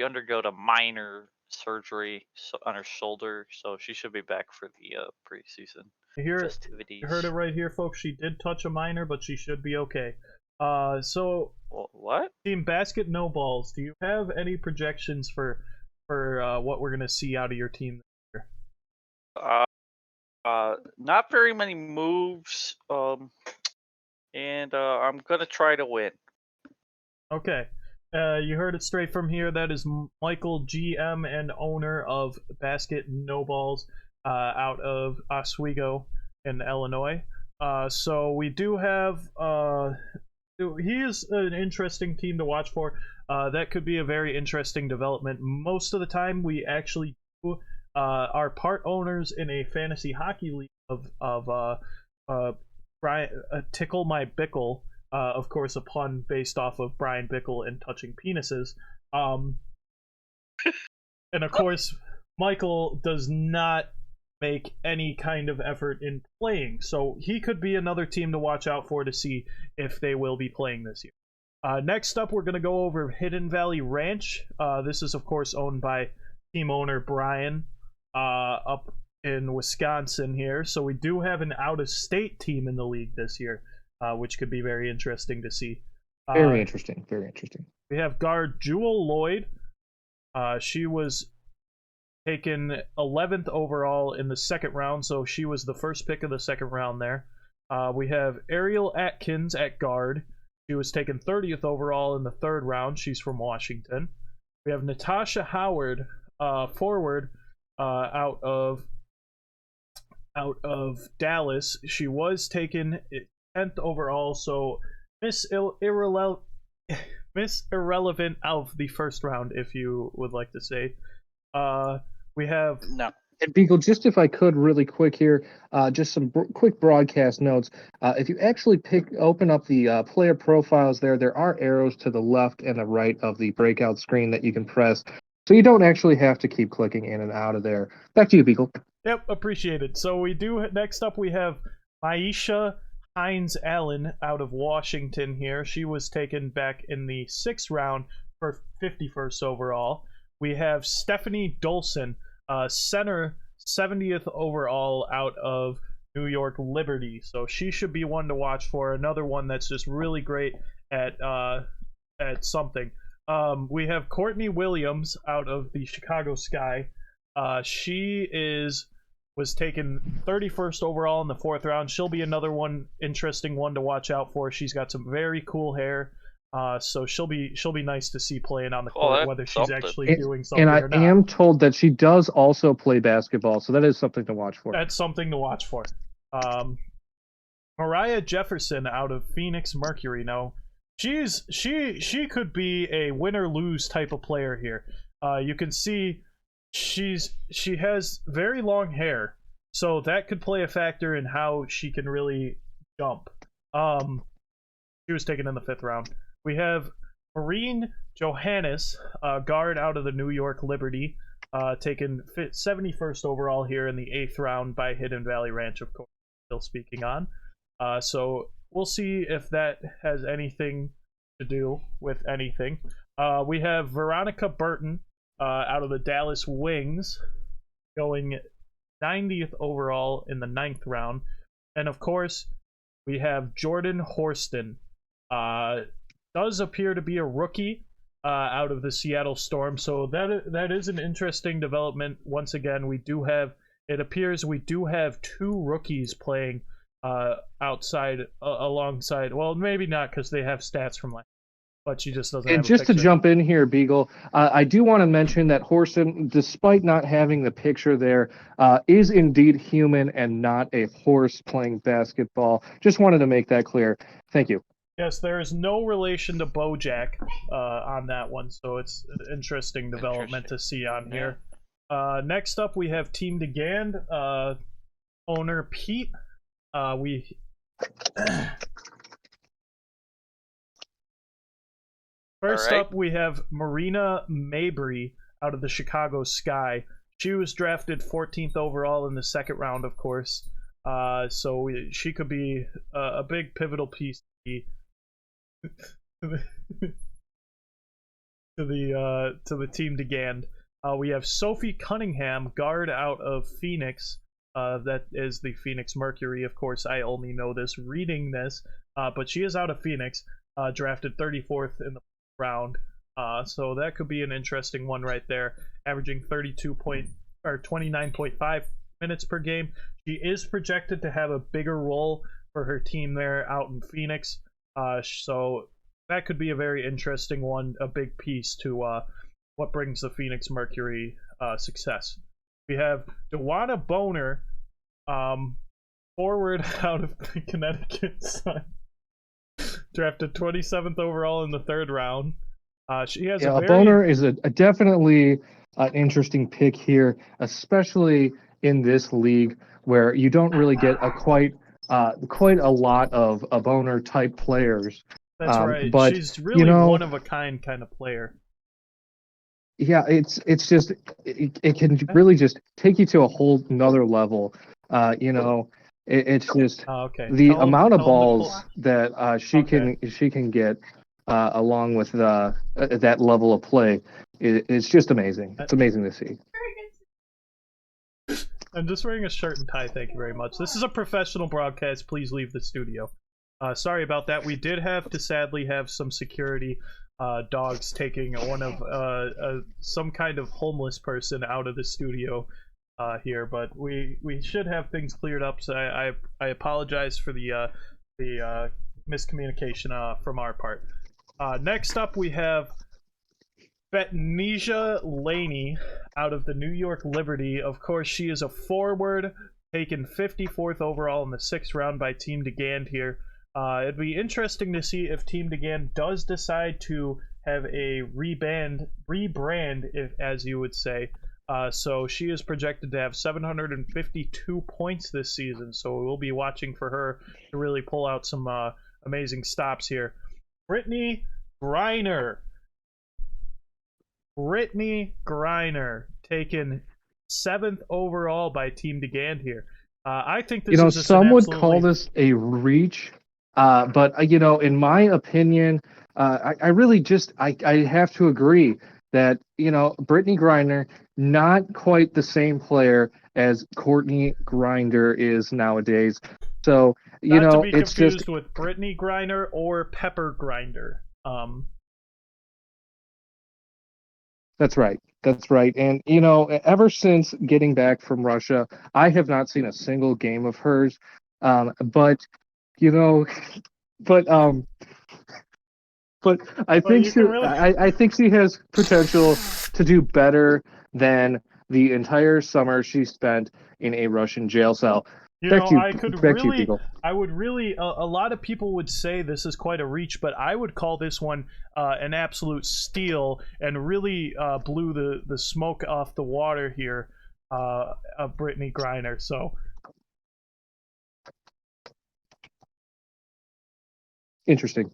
undergo a minor surgery on her shoulder, so she should be back for the preseason festivities. You heard it right here, folks. She did touch a minor, but she should be okay. So what? Team Basket No Balls, do you have any projections for what we're gonna see out of your team this year? Not very many moves. And I'm gonna try to win. Okay. You heard it straight from here. That is Michael, GM and owner of Basket No Balls, out of Oswego in Illinois. So we do have he is an interesting team to watch for. That could be a very interesting development. Most of the time, we actually do, are part owners in a fantasy hockey league of Brian Tickle My Bickle. Of course, a pun based off of Brian Bickle and touching penises. And of course, Michael does not make any kind of effort in playing, so he could be another team to watch out for to see if they will be playing this year. Next up, we're going to go over Hidden Valley Ranch. This is, of course, owned by team owner Brian up in Wisconsin here. So we do have an out-of-state team in the league this year, which could be very interesting to see. Very interesting. Very interesting. We have guard Jewel Lloyd. She was taken 11th overall in the second round, so she was the first pick of the second round there. We have Ariel Atkins at guard. She was taken 30th overall in the third round. She's from Washington. We have Natasha Howard, forward, out of Dallas. She was taken 10th overall, so Miss Irrelevant of the first round, if you would like to say. We have No. And Beagle, just if I could really quick here, just some quick broadcast notes. If you actually open up the player profiles there are arrows to the left and the right of the breakout screen that you can press. So you don't actually have to keep clicking in and out of there. Back to you, Beagle. Yep, appreciated. So we do, next up we have Maisha Hines Allen out of Washington here. She was taken back in the 6th round for 51st overall. We have Stephanie Dolson, center, 70th overall out of New York Liberty. So she should be one to watch for. Another one that's just really great at something. We have Courtney Williams out of the Chicago Sky. She was taken 31st overall in the 4th round. She'll be another one, interesting one to watch out for. She's got some very cool hair. So she'll be nice to see playing on the court, whether she's actually doing something or not. And I am told that she does also play basketball, so that is something to watch for. That's something to watch for. Mariah Jefferson out of Phoenix Mercury. Now, she could be a win or lose type of player here. You can see she has very long hair, so that could play a factor in how she can really jump. She was taken in the 5th round. We have Maureen Johannes, guard out of the New York Liberty, taken 71st overall here in the 8th round by Hidden Valley Ranch, of course, still speaking on. So we'll see if that has anything to do with anything. We have Veronica Burton out of the Dallas Wings, going 90th overall in the 9th round. And of course, we have Jordan Horston. Does appear to be a rookie out of the Seattle Storm, so that is an interesting development. Once again, it appears we do have 2 rookies playing alongside. Well, maybe not, because they have stats from last, but she just doesn't. And just to jump in here, Beagle, I do want to mention that Horston, despite not having the picture there, is indeed human and not a horse playing basketball. Just wanted to make that clear. Thank you. Yes, there is no relation to Bojack on that one, so it's an interesting development to see on here. Next up, we have Team DeGand, owner Pete. First up, we have Marina Mabry out of the Chicago Sky. She was drafted 14th overall in the 2nd round, of course. So she could be a big pivotal piece to the Team DeGand. We have Sophie Cunningham, guard out of Phoenix. That is the Phoenix Mercury. Of course, I only know this reading this, but she is out of Phoenix, drafted 34th in the round. So that could be an interesting one right there, averaging 29.5 minutes per game. She is projected to have a bigger role for her team there out in Phoenix. So that could be a very interesting one, a big piece to what brings the Phoenix Mercury success. We have Dewana Boner forward out of the Connecticut Sun. Drafted 27th overall in the 3rd round. She has Yeah, a a very boner is a definitely an interesting pick here, especially in this league where you don't really get a quite a lot of a boner type players. That's right. But She's really one of a kind of player. yeah, it's just it can really just take you to a whole nother level. It's just Okay. the Tell 'em- amount of tell 'em to balls that she can get along with that level of play it's just amazing. It's amazing to see. I'm just wearing a shirt and tie, thank you very much. This is a professional broadcast, please leave the studio. Sorry about that. We did have to sadly have some security dogs taking one of some kind of homeless person out of the studio here, but we should have things cleared up, so I apologize for the miscommunication from our part. Next up we have Betnesia Laney out of the New York Liberty. Of course, she is a forward, taken 54th overall in the 6th round by Team DeGand here. It'd be interesting to see if Team DeGand does decide to have a rebrand, if, as you would say. So she is projected to have 752 points this season, so we'll be watching for her to really pull out some amazing stops here. Brittany Griner, taken 7th overall by Team DeGand here. I think this is just some would absolutely... call this a reach, but in my opinion, I really just I have to agree that Brittany Griner, not quite the same player as Courtney Grinder is nowadays. So not to be it's confused just with Brittany Griner or Pepper Grinder. That's right. And ever since getting back from Russia, I have not seen a single game of hers. But I think I think she has potential to do better than the entire summer she spent in a Russian jail cell. A lot of people would say this is quite a reach, but I would call this one an absolute steal and really blew the smoke off the water here of Brittany Griner. So interesting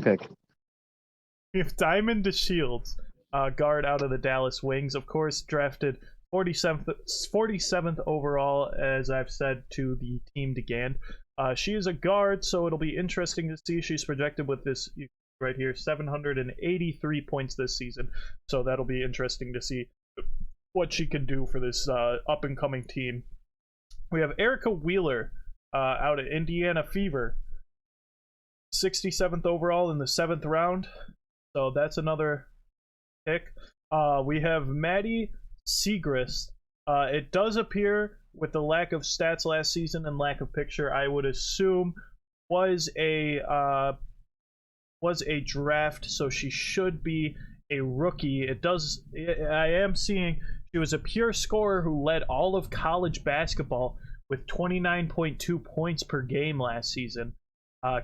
pick. We have Diamond DeShields, guard out of the Dallas Wings, of course, drafted 47th overall, as I've said, to the Team DeGand. She is a guard, so it'll be interesting to see. She's projected with this right here, 783 points this season, so that'll be interesting to see what she can do for this up-and-coming team. We have Erica Wheeler out of Indiana Fever, 67th overall in the 7th round, so that's another pick. We have Maddie Segrist. It does appear, with the lack of stats last season and lack of picture, I would assume was a draft, so she should be a rookie. I am seeing she was a pure scorer who led all of college basketball with 29.2 points per game last season,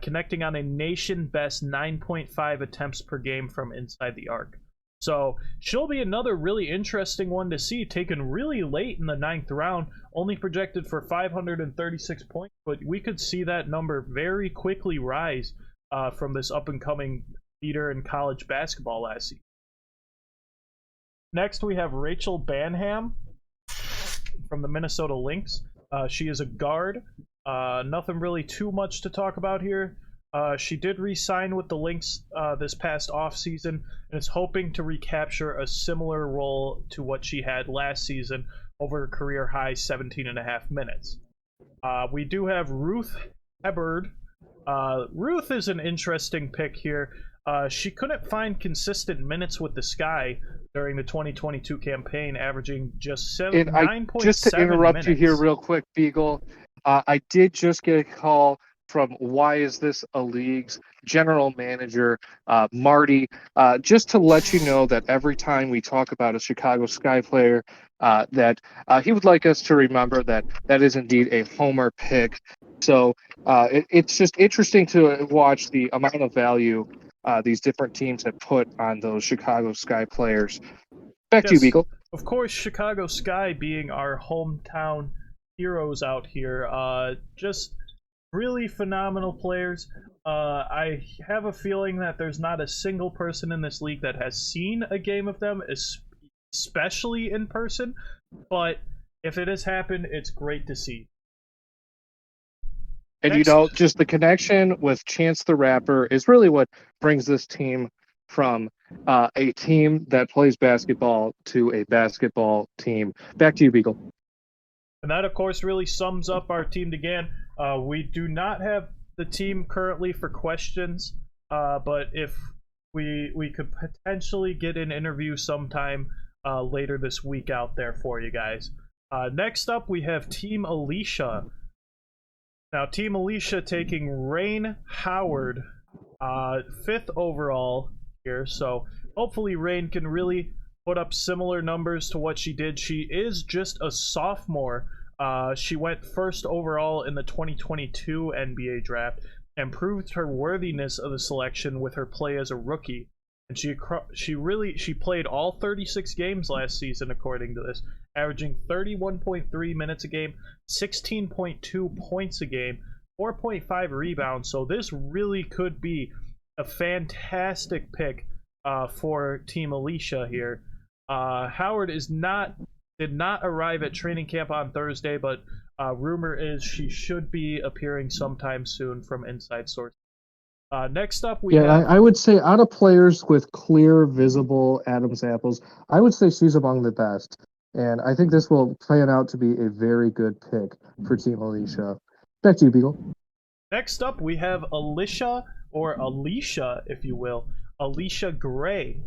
connecting on a nation best 9.5 attempts per game from inside the arc. So she'll be another really interesting one to see, taken really late in the 9th round, only projected for 536 points, but we could see that number very quickly rise from this up-and-coming leader in college basketball last season. Next, we have Rachel Banham from the Minnesota Lynx. She is a guard. Nothing really too much to talk about here. She did re-sign with the Lynx this past offseason and is hoping to recapture a similar role to what she had last season over a career-high 17.5 minutes. We do have Ruth Hebard. Ruth is an interesting pick here. She couldn't find consistent minutes with the Sky during the 2022 campaign, averaging just 9.7 Just to interrupt minutes. you here real quick, Beagle, I did just get a call from Why Is This a League's general manager, Marty, just to let you know that every time we talk about a Chicago Sky player, that he would like us to remember that that is indeed a homer pick. So it's just interesting to watch the amount of value these different teams have put on those Chicago Sky players. Back to you, Yes, Beagle. of course, Chicago Sky being our hometown heroes out here. Just really phenomenal players. I have a feeling that there's not a single person in this league that has seen a game of them, especially in person. But if it has happened, it's great to see. And Next. just the connection with Chance the Rapper is really what brings this team from a team that plays basketball to a basketball team. Back to you, Beagle. And that, of course, really sums up our team again. We do not have the team currently for questions, but if we could potentially get an interview sometime later this week out there for you guys. Next up, we have Team Alicia. Now, Team Alicia taking Rain Howard, 5th overall here. So hopefully Rain can really put up similar numbers to what she did. She is just a sophomore. She went 1st overall in the 2022 NBA draft and proved her worthiness of the selection with her play as a rookie. And she played all 36 games last season, according to this, averaging 31.3 minutes a game, 16.2 points a game, 4.5 rebounds. So this really could be a fantastic pick for Team Alicia here. Howard did not arrive at training camp on Thursday, but rumor is she should be appearing sometime soon from inside sources. Next up, we have... I would say out of players with clear, visible Adam's apples, I would say she's among the best. And I think this will plan out to be a very good pick for Team Alicia. Back to you, Beagle. Next up, we have Alicia, or Alicia, if you will. Alicia Gray.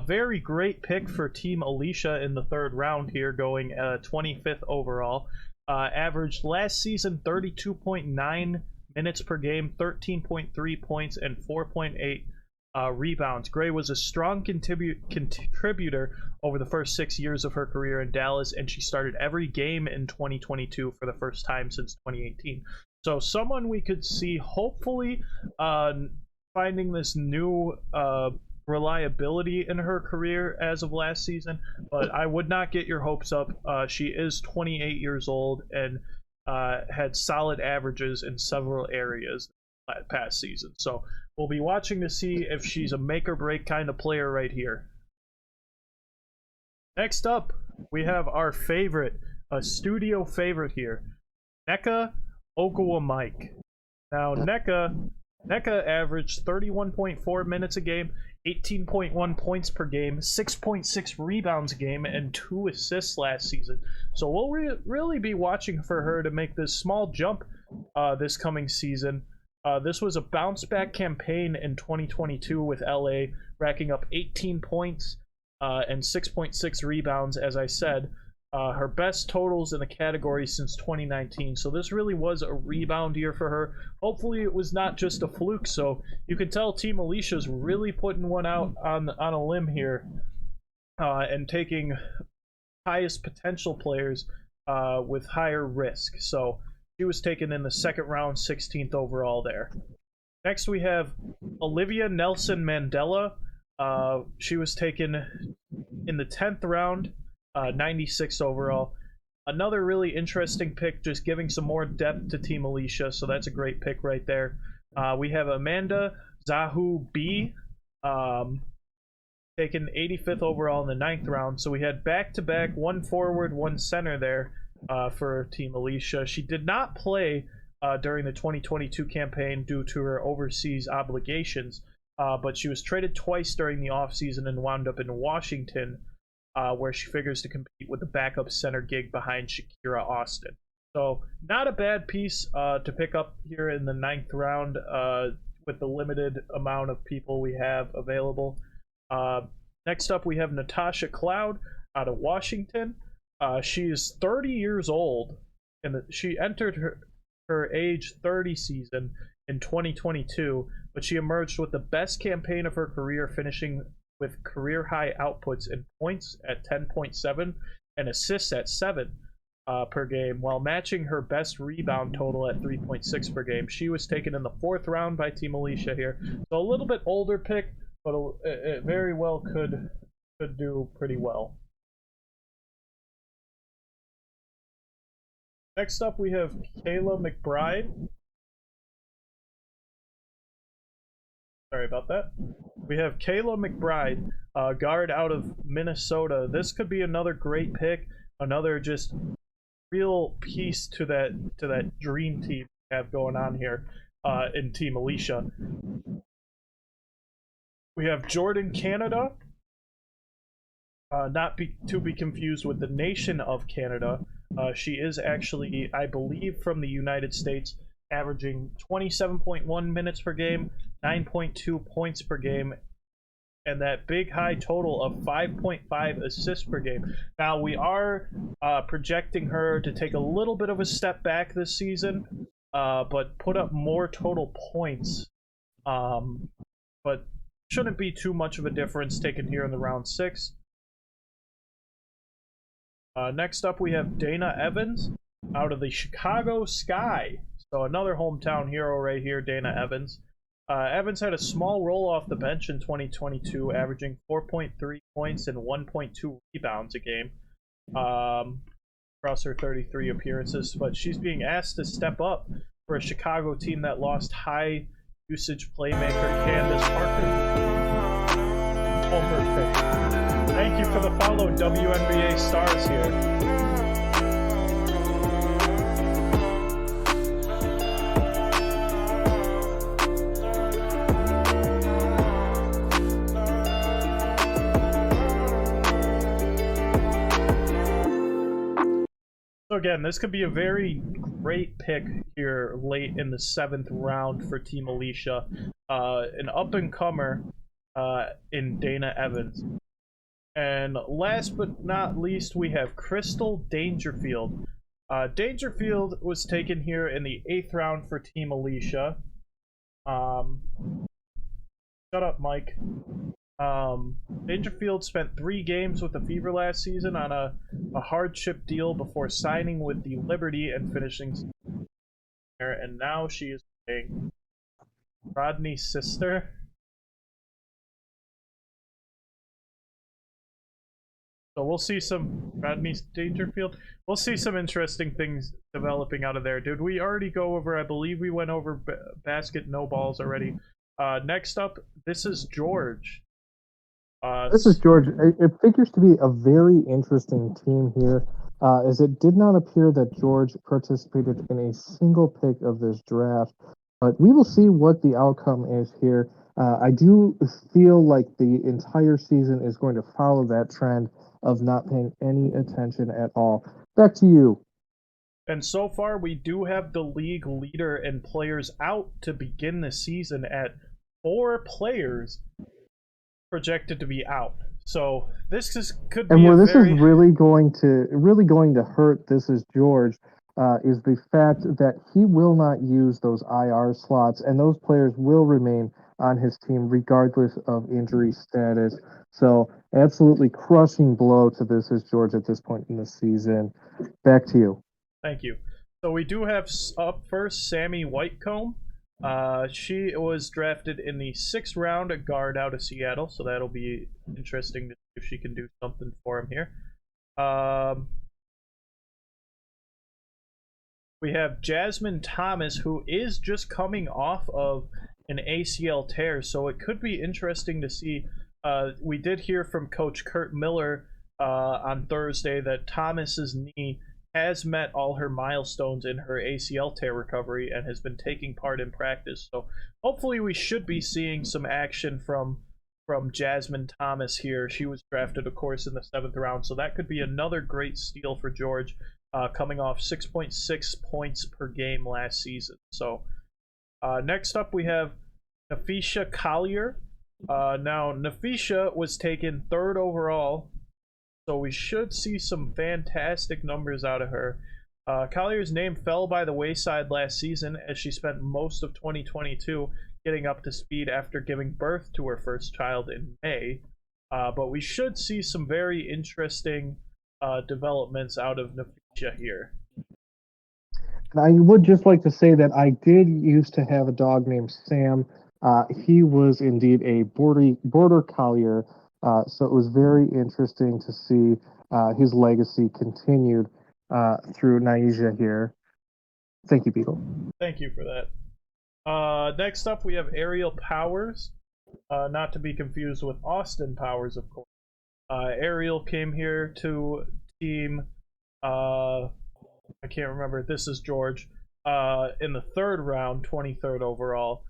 Very great pick for Team Alicia in the 3rd round here, going 25th overall. Averaged last season 32.9 minutes per game, 13.3 points, and 4.8 rebounds. Gray was a strong contributor over the first 6 years of her career in Dallas, and she started every game in 2022 for the first time since 2018. So someone we could see hopefully finding this new reliability in her career as of last season, but I would not get your hopes up. She is 28 years old and had solid averages in several areas past season. So we'll be watching to see if she's a make or break kind of player right here. Next up, we have our favorite, a studio favorite here, Nneka Ogwumike. Now, Nneka averaged 31.4 minutes a game, 18.1 points per game, 6.6 rebounds a game, and 2 assists last season. So we'll really be watching for her to make this small jump this coming season. This was a bounce-back campaign in 2022 with LA, racking up 18 points and 6.6 rebounds, as I said. Her best totals in the category since 2019. So this really was a rebound year for her. Hopefully it was not just a fluke. So you can tell Team Alicia's really putting one out on a limb here and taking highest potential players with higher risk. So she was taken in the 2nd round, 16th overall there. Next we have Olivia Nelson Mandela. She was taken in the 10th round, 96 overall. Another really interesting pick, just giving some more depth to Team Alicia, so that's a great pick right there. We have Amanda Zahu B, taken 85th overall in the 9th round. So we had back-to-back, one forward, one center there for Team Alicia. She did not play during the 2022 campaign due to her overseas obligations, but she was traded twice during the offseason and wound up in Washington, where she figures to compete with the backup center gig behind Shakira Austin. So not a bad piece to pick up here in the 9th round with the limited amount of people we have available. Next up, we have Natasha Cloud out of Washington. She is 30 years old, and she entered her age 30 season in 2022, but she emerged with the best campaign of her career, finishing with career high outputs in points at 10.7 and assists at 7 per game, while matching her best rebound total at 3.6 per game. She was taken in the 4th round by Team Alicia here, so a little bit older pick, but it very well could do pretty well. Next up, we have Kayla McBride. Sorry about that. We have Kayla McBride, guard out of Minnesota. This could be another great pick, another just real piece to that dream team we have going on here in Team Alicia. We have Jordan Canada, not to be confused with the nation of Canada. She is actually, I believe, from the United States, averaging 27.1 minutes per game, 9.2 points per game, and that big high total of 5.5 assists per game. Now, we are projecting her to take a little bit of a step back this season, but put up more total points. But shouldn't be too much of a difference taken here in the round 6. Next up, we have Dana Evans out of the Chicago Sky. So another hometown hero right here, Dana Evans. Evans had a small roll off the bench in 2022, averaging 4.3 points and 1.2 rebounds a game across her 33 appearances. But she's being asked to step up for a Chicago team that lost high usage playmaker Candace Parker. Homer pick. Thank you for the follow, WNBA Stars here. So again, this could be a very great pick here late in the 7th round for Team Alicia. An up-and-comer in Dana Evans. And last but not least, we have Crystal Dangerfield. Dangerfield was taken here in the 8th round for Team Alicia. Shut up, Mike. Dangerfield spent 3 games with the Fever last season on a hardship deal before signing with the Liberty and finishing there, and now she is playing Rodney's sister. So we'll see some Rodney's Dangerfield. We'll see some interesting things developing out of there. Did we already go over? I believe we went over basket no balls already. Next up, this is George. This is George. It figures to be a very interesting team here, as it did not appear that George participated in a single pick of this draft. But we will see what the outcome is here. I do feel like the entire season is going to follow that trend of not paying any attention at all. Back to you. And so far, we do have the league leader and players out to begin the season at 4 players projected to be out. So this could be. And where this is really going to hurt. This is George. Is the fact that he will not use those IR slots, and those players will remain on his team regardless of injury status. So absolutely crushing blow to this is George at this point in the season. Back to you. Thank you. So we do have up first Sammy Whitecomb. She was drafted in the 6th round, a guard out of Seattle, so that'll be interesting to see if she can do something for him here. We have Jasmine Thomas, who is just coming off of an ACL tear, so it could be interesting to see. We did hear from Coach Kurt Miller on Thursday that Thomas's knee has met all her milestones in her ACL tear recovery and has been taking part in practice. So hopefully we should be seeing some action from Jasmine Thomas here. She was drafted, of course, in the 7th round, so that could be another great steal for George, coming off 6.6 points per game last season. So next up we have Nafisha Collier. Now Nafisha was taken 3rd overall, so we should see some fantastic numbers out of her. Collier's name fell by the wayside last season as she spent most of 2022 getting up to speed after giving birth to her first child in May. But we should see some very interesting developments out of Nafisha here. I would just like to say that I did used to have a dog named Sam. He was indeed a border collier, so it was very interesting to see his legacy continued through Naija here. Thank you, Beagle. Thank you for that. Next up, we have Aerial Powers, not to be confused with Austin Powers, of course. Aerial came here to team, I can't remember, this is George, in the 3rd round, 23rd overall.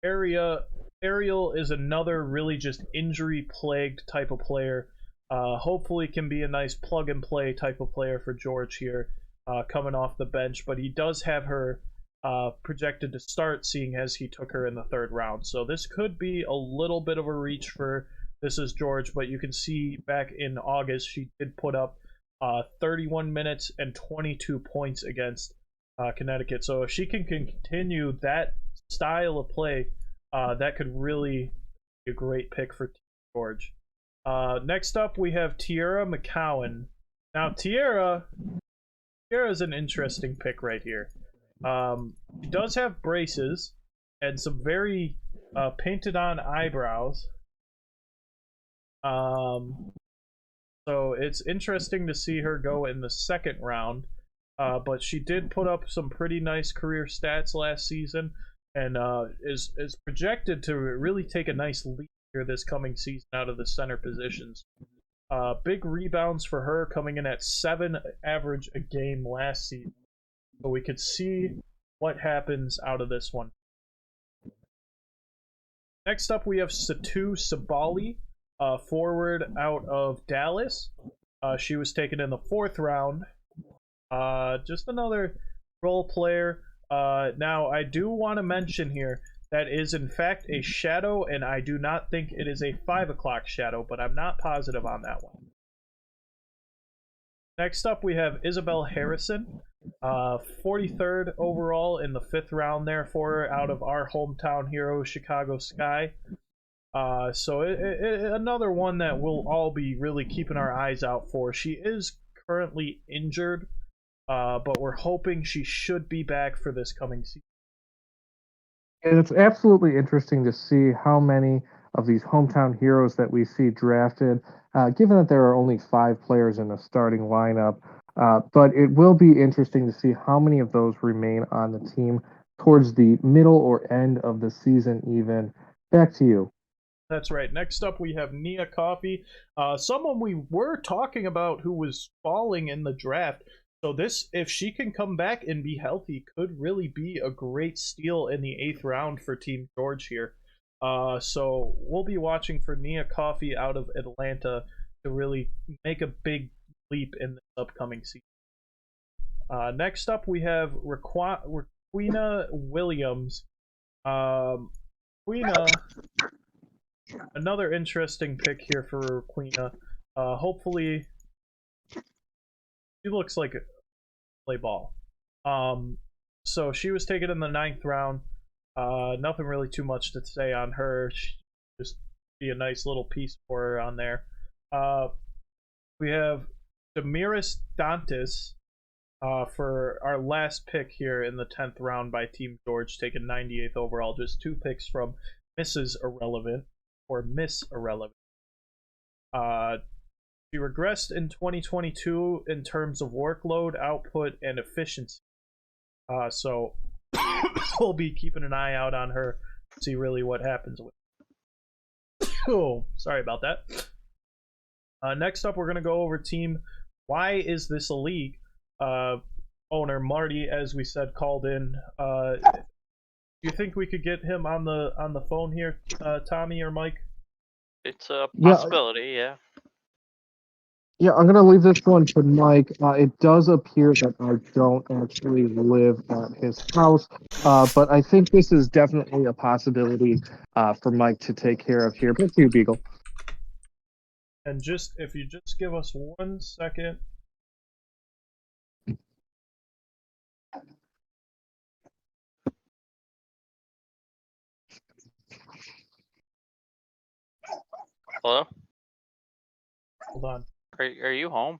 Aerial is another really just injury-plagued type of player. Hopefully can be a nice plug-and-play type of player for George here, coming off the bench, but he does have her projected to start, seeing as he took her in the 3rd round. So this could be a little bit of a reach for This Is George, but you can see back in August she did put up 31 minutes and 22 points against Connecticut. So if she can continue that style of play, that could really be a great pick for George. Next up, we have Tiara McCowan. Now, Tiara is an interesting pick right here. She does have braces and some very painted-on eyebrows. So it's interesting to see her go in the 2nd round. But she did put up some pretty nice career stats last season, and is projected to really take a nice leap here this coming season out of the center positions. Big rebounds for her, coming in at 7 average a game last season. So we could see what happens out of this one. Next up, we have Satu Sabali, forward out of Dallas. She was taken in the 4th round. Just another role player. Now, I do want to mention here that is in fact a shadow, and I do not think it is a 5 o'clock shadow, but I'm not positive on that one. Next up, we have Isabel Harrison, 43rd overall in the 5th round there for her, out of our hometown hero, Chicago Sky. So another one that we'll all be really keeping our eyes out for. She is currently injured, but we're hoping she should be back for this coming season. And it's absolutely interesting to see how many of these hometown heroes that we see drafted, given that there are only 5 players in the starting lineup. But it will be interesting to see how many of those remain on the team towards the middle or end of the season even. Back to you. That's right. Next up, we have Nia Coffey, someone we were talking about who was falling in the draft. So this, if she can come back and be healthy, could really be a great steal in the 8th round for Team George here. So we'll be watching for Nia Coffey out of Atlanta to really make a big leap in this upcoming season. Next up, we have Raquina Williams. Raquina, another interesting pick here for Raquina. Hopefully, she looks like a play ball. So she was taken in the 9th round. Nothing really too much to say on her. She just be a nice little piece for her on there. We have Damiris Dantas for our last pick here in the 10th round by Team George, taken 98th overall. Just 2 picks from Mrs. Irrelevant or Miss Irrelevant. She regressed in 2022 in terms of workload, output, and efficiency. So we'll be keeping an eye out on her to see really what happens with her. Oh, sorry about that. Next up, we're going to go over Team Why Is This a League? Owner Marty, as we said, called in. Do you think we could get him on the phone here, Tommy or Mike? It's a possibility, yeah. Yeah, I'm going to leave this one to Mike. It does appear that I don't actually live at his house, but I think this is definitely a possibility for Mike to take care of here. Back to you, Beagle. And if you just give us 1 second. Hello? Hold on. Are you home?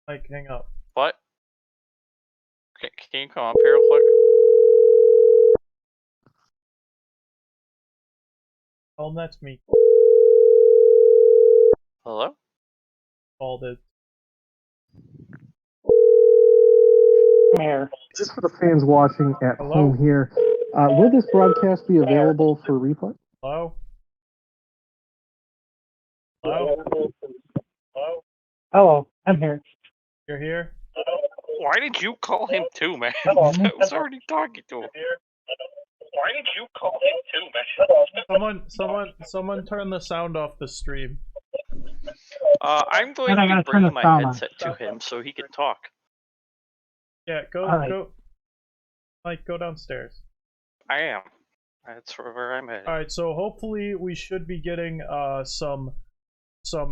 Mike, hang up. What? Can you come up here real quick? Oh, that's me. Hello? Called it. Here. Just for the fans watching at Hello? home here, will this broadcast be available for replay? Hello? Hello? Hello? Hello, I'm here. You're here? Why did you call him too, man? Hello. I was already talking to him. Why did you call him too, man? Someone turn the sound off the stream. I'm going And I to gotta be turn bringing the my sound on. headset to him so he can talk. Yeah, Alright. go. Mike, go downstairs. I am. That's where I'm headed. Alright, so hopefully we should be getting some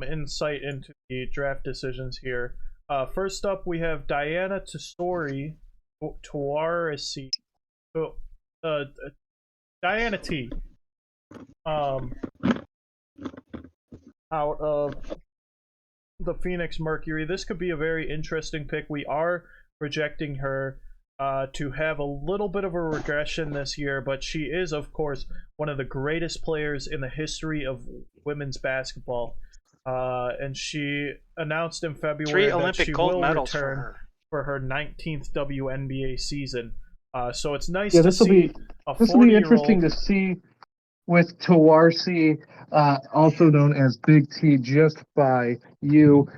insight into the draft decisions here. First up, we have Diana Tesori, Tawarasi, Diana T. Out of the Phoenix Mercury. This could be a very interesting pick. We are projecting her to have a little bit of a regression this year, but she is, of course, one of the greatest players in the history of women's basketball. And she announced in February 3 that Olympic she gold will medals return for her. for her 19th WNBA season. So it's nice Yeah, to this will see be a this will be interesting 40-year-old. to see with Tawarsi, also known as Big T, just by you.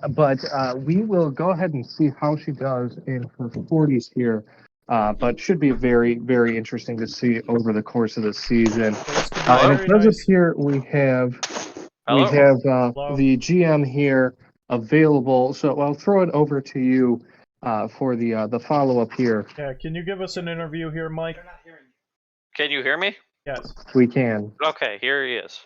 But we will go ahead and see how she does in her 40s here. But should be very, very interesting to see over the course of the season. So this could be And very it does nice. appear we have Hello? Hello? the GM here available. So I'll throw it over to you for the follow-up here. Yeah, can you give us an interview here, Mike? Can you hear me? Yes. We can. Okay, here he is.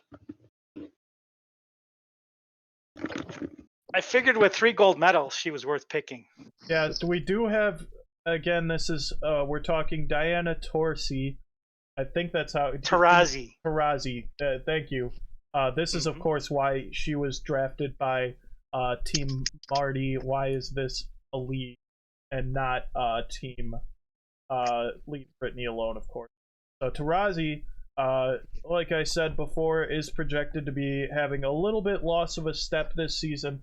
I figured with 3 gold medals, she was worth picking. Yeah, so we do have, again, this is, we're talking Diana Taurasi. I think that's how... Taurasi. Taurasi, thank you. This is, of course, why she was drafted by Team Marty. Why is this a league and not Team Leave Brittany alone, of course. So Taurasi, like I said before, is projected to be having a little bit loss of a step this season.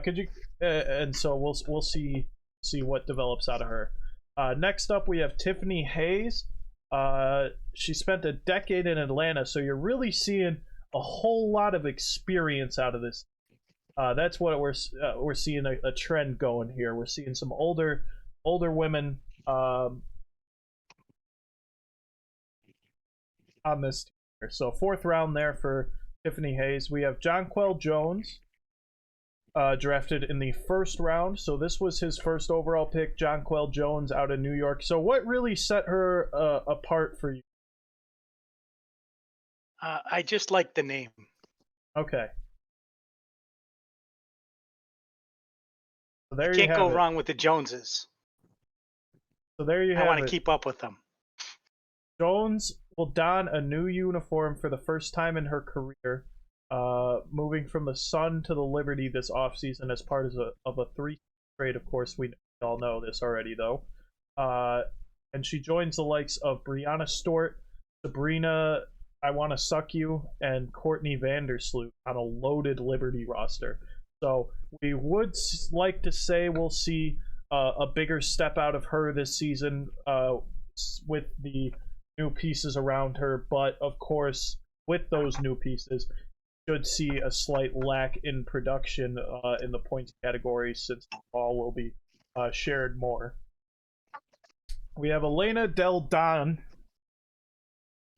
Could you? And so we'll see what develops out of her. Next up, we have Tiffany Hayes. She spent a decade in Atlanta, so you're really seeing a whole lot of experience out of this. That's what we're seeing a trend going here. We're seeing some older women on this team here. So 4th round there for Tiffany Hayes. We have Jonquel Jones, drafted in the 1st round. So this was his first overall pick, Jonquel Jones out of New York. So what really set her apart for you? I just like the name. Okay. So there You you can't have go it. wrong with the Joneses. So there you I have want it. to keep up with them. Jones will don a new uniform for the first time in her career, moving from the Sun to the Liberty this offseason as part of a 3 trade. Of course, we all know this already, though. And she joins the likes of Brianna Stewart, Sabrina I Want to Suck You, and Courtney Vandersloot on a loaded Liberty roster. So we would like to say we'll see a bigger step out of her this season with the new pieces around her, but of course with those new pieces should see a slight lack in production in the points category, since the ball will be shared more. We have Elena Del Don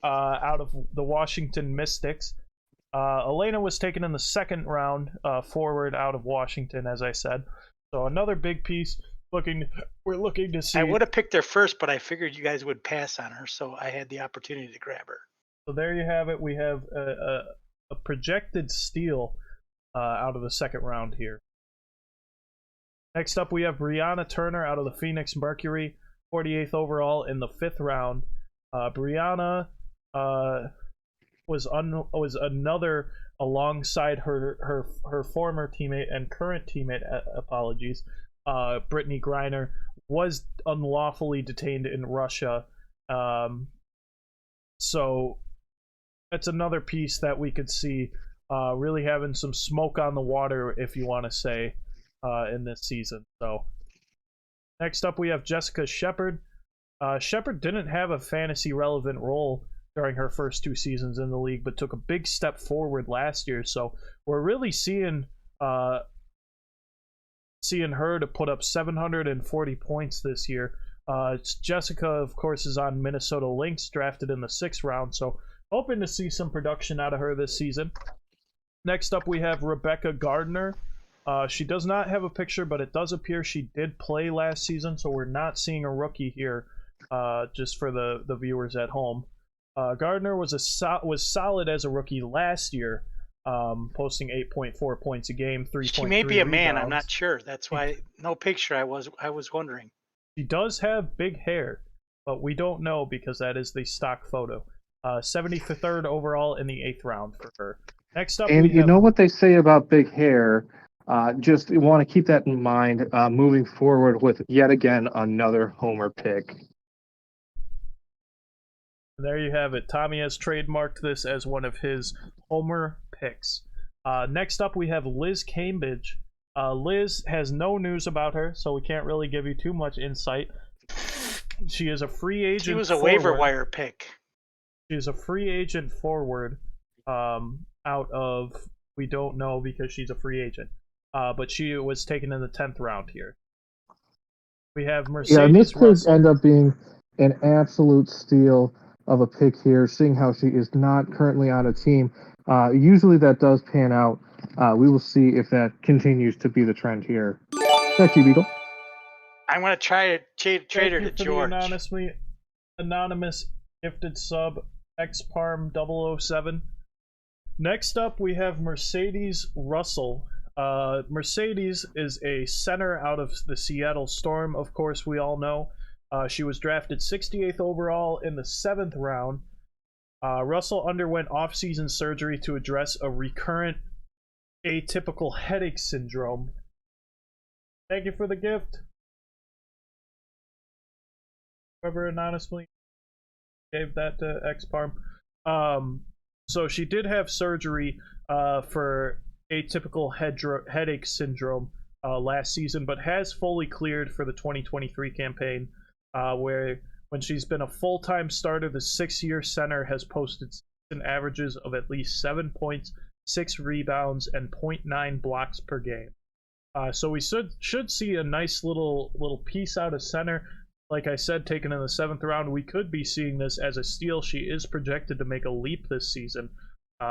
out of the Washington Mystics. Elena was taken in the 2nd round, forward out of Washington, as I said. So another big piece. We're looking to see. I would have picked her first, but I figured you guys would pass on her, so I had the opportunity to grab her. So there you have it. We have a projected steal out of the 2nd round here. Next up, we have Brianna Turner out of the Phoenix Mercury, 48th overall in the 5th round. Brianna was another alongside her former teammate and current teammate. Apologies, Brittany Griner was unlawfully detained in Russia. So that's another piece that we could see really having some smoke on the water, if you want to say, in this season. So next up we have Jessica Shepard. Shepard didn't have a fantasy relevant role during her first 2 seasons in the league, but took a big step forward last year. So we're really seeing her to put up 740 points this year. Jessica, of course, is on Minnesota Lynx, drafted in the 6th round, so hoping to see some production out of her this season. Next up, we have Rebecca Gardner. She does not have a picture, but it does appear she did play last season, so we're not seeing a rookie here, just for the viewers at home. Gardner was solid as a rookie last year, posting 8.4 points a game, 3.3 She may be a man. rebounds. I'm not sure. That's why no picture. I was wondering. She does have big hair, but we don't know because that is the stock photo. 73rd overall in the 8th round for her. Next up, And you know what they say about big hair? Just want to keep that in mind moving forward with yet again another homer pick. There you have it. Tommy has trademarked this as one of his homer picks. Next up, we have Liz Cambridge. Liz has no news about her, so we can't really give you too much insight. She is a free agent. She was a forward. waiver wire pick. She is a free agent forward out of, we don't know because she's a free agent. But she was taken in the 10th round here. We have Mercedes. Yeah, and this could Russell. end up being an absolute steal of a pick here, seeing how she is not currently on a team. Usually that does pan out. We will see if that continues to be the trend here. Back to you, Beagle. I'm going to try to trade her to George. The anonymous gifted sub XParm 007. Next up, we have Mercedes Russell. Mercedes is a center out of the Seattle Storm, of course, we all know. She was drafted 68th overall in the 7th round. Russell underwent off-season surgery to address a recurrent atypical headache syndrome. Thank you for the gift. Whoever anonymously gave that to XParm. So she did have surgery for atypical headache syndrome last season, but has fully cleared for the 2023 campaign, where when she's been a full-time starter, the 6-year center has posted season averages of at least 7 points, 6 rebounds, and 0.9 blocks per game. So we should see a nice little piece out of center. Like I said, taken in the 7th round, we could be seeing this as a steal. She is projected to make a leap this season,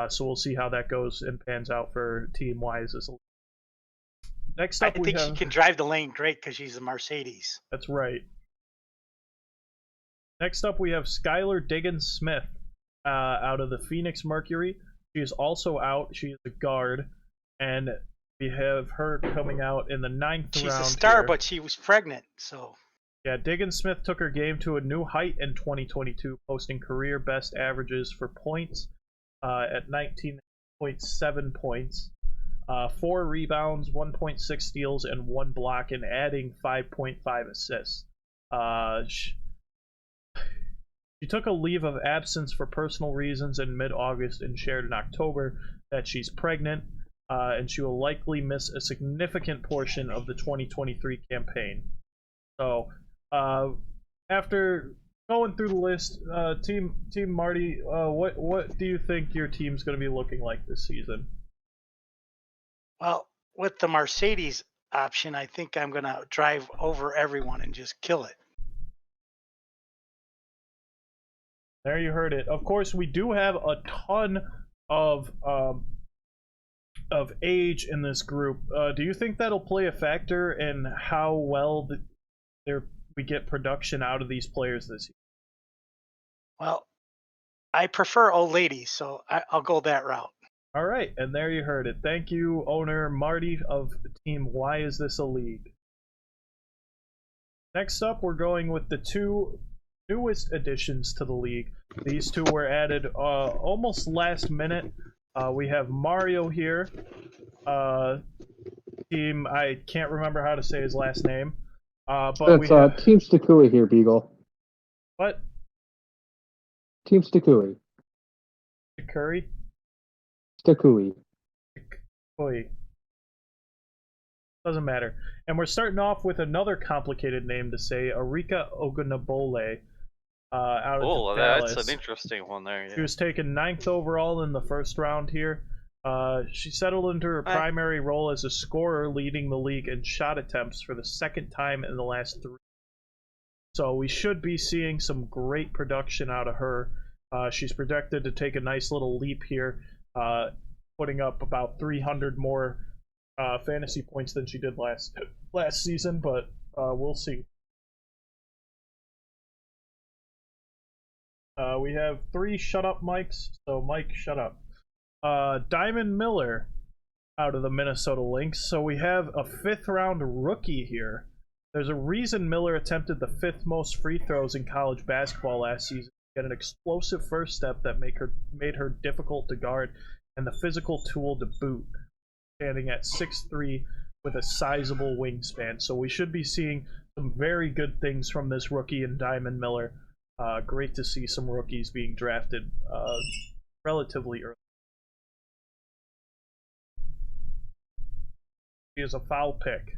so we'll see how that goes and pans out for Team Wise. Next up, I think she can drive the lane great because she's a Mercedes. That's right. Next up, we have Skylar Diggins-Smith out of the Phoenix Mercury. She is also out. She is a guard, and we have her coming out in the 9th round. She's a star, here. but she was pregnant, so... Yeah, Diggins-Smith took her game to a new height in 2022, posting career best averages for points at 19.7 points, 4 rebounds, 1.6 steals, and 1 block, and adding 5.5 assists. She took a leave of absence for personal reasons in mid-August and shared in October that she's pregnant, and she will likely miss a significant portion of the 2023 campaign. So, after going through the list, Team Marty, what do you think your team's going to be looking like this season? Well, with the Mercedes option, I think I'm going to drive over everyone and just kill it. There you heard it. Of course, we do have a ton of age in this group. Do you think that'll play a factor in how well we get production out of these players this year? Well, I prefer old ladies, so I'll go that route. All right, and there you heard it. Thank you, owner Marty of Team Why Is This a League? Next up, we're going with the two newest additions to the league. These two were added almost last minute. We have Mario here. Team, I can't remember how to say his last name. But we have Team Stakui here, Beagle. what? Team Stakui. Curry? Stakui. Boy. Doesn't matter. And we're starting off with another complicated name to say, Arika Ogunabole, out of Dallas. That's an interesting one there. Yeah. She was taken 9th overall in the first round here. She settled into her primary role as a scorer, leading the league in shot attempts for the second time in the last 3. So we should be seeing some great production out of her. She's projected to take a nice little leap here, putting up about 300 more fantasy points than she did last season, but we'll see. We have 3 shut up mics, so Mike, shut up. Diamond Miller out of the Minnesota Lynx. So we have a 5th round rookie here. There's a reason Miller attempted the 5th most free throws in college basketball last season. She had an explosive first step that made her difficult to guard, and the physical tool to boot, standing at 6'3" with a sizable wingspan. So we should be seeing some very good things from this rookie in Diamond Miller. Great to see some rookies being drafted relatively early. He is a foul pick.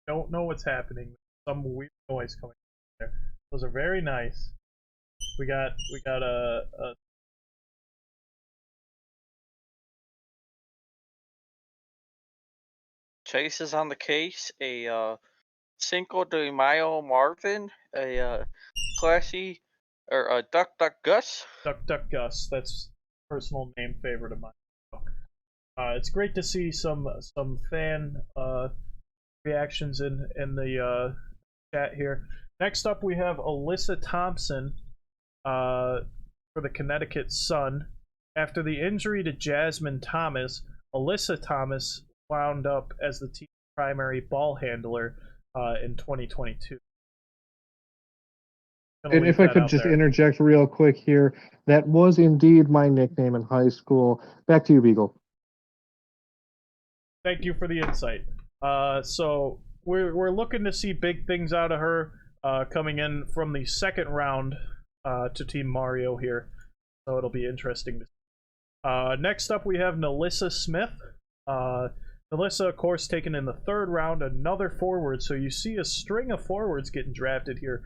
Don't know what's happening. Some weird noise coming there. Those are very nice. We got a Chase is on the case. A Cinco de Mayo Marvin. A Classy or a Duck Gus. Duck Gus. That's a personal name favorite of mine. It's great to see some fan reactions in the chat here. Next up, we have Alyssa Thompson for the Connecticut Sun. After the injury to Jasmine Thomas, Alyssa Thomas wound up as the team's primary ball handler in 2022. And if I could just interject real quick here, that was indeed my nickname in high school. Back to you, Beagle. Thank you for the insight. So we're looking to see big things out of her coming in from the 2nd round to Team Mario here. So it'll be interesting to see. Next up, we have Nalissa Smith. Nalissa, of course, taken in the 3rd round, another forward. So you see a string of forwards getting drafted here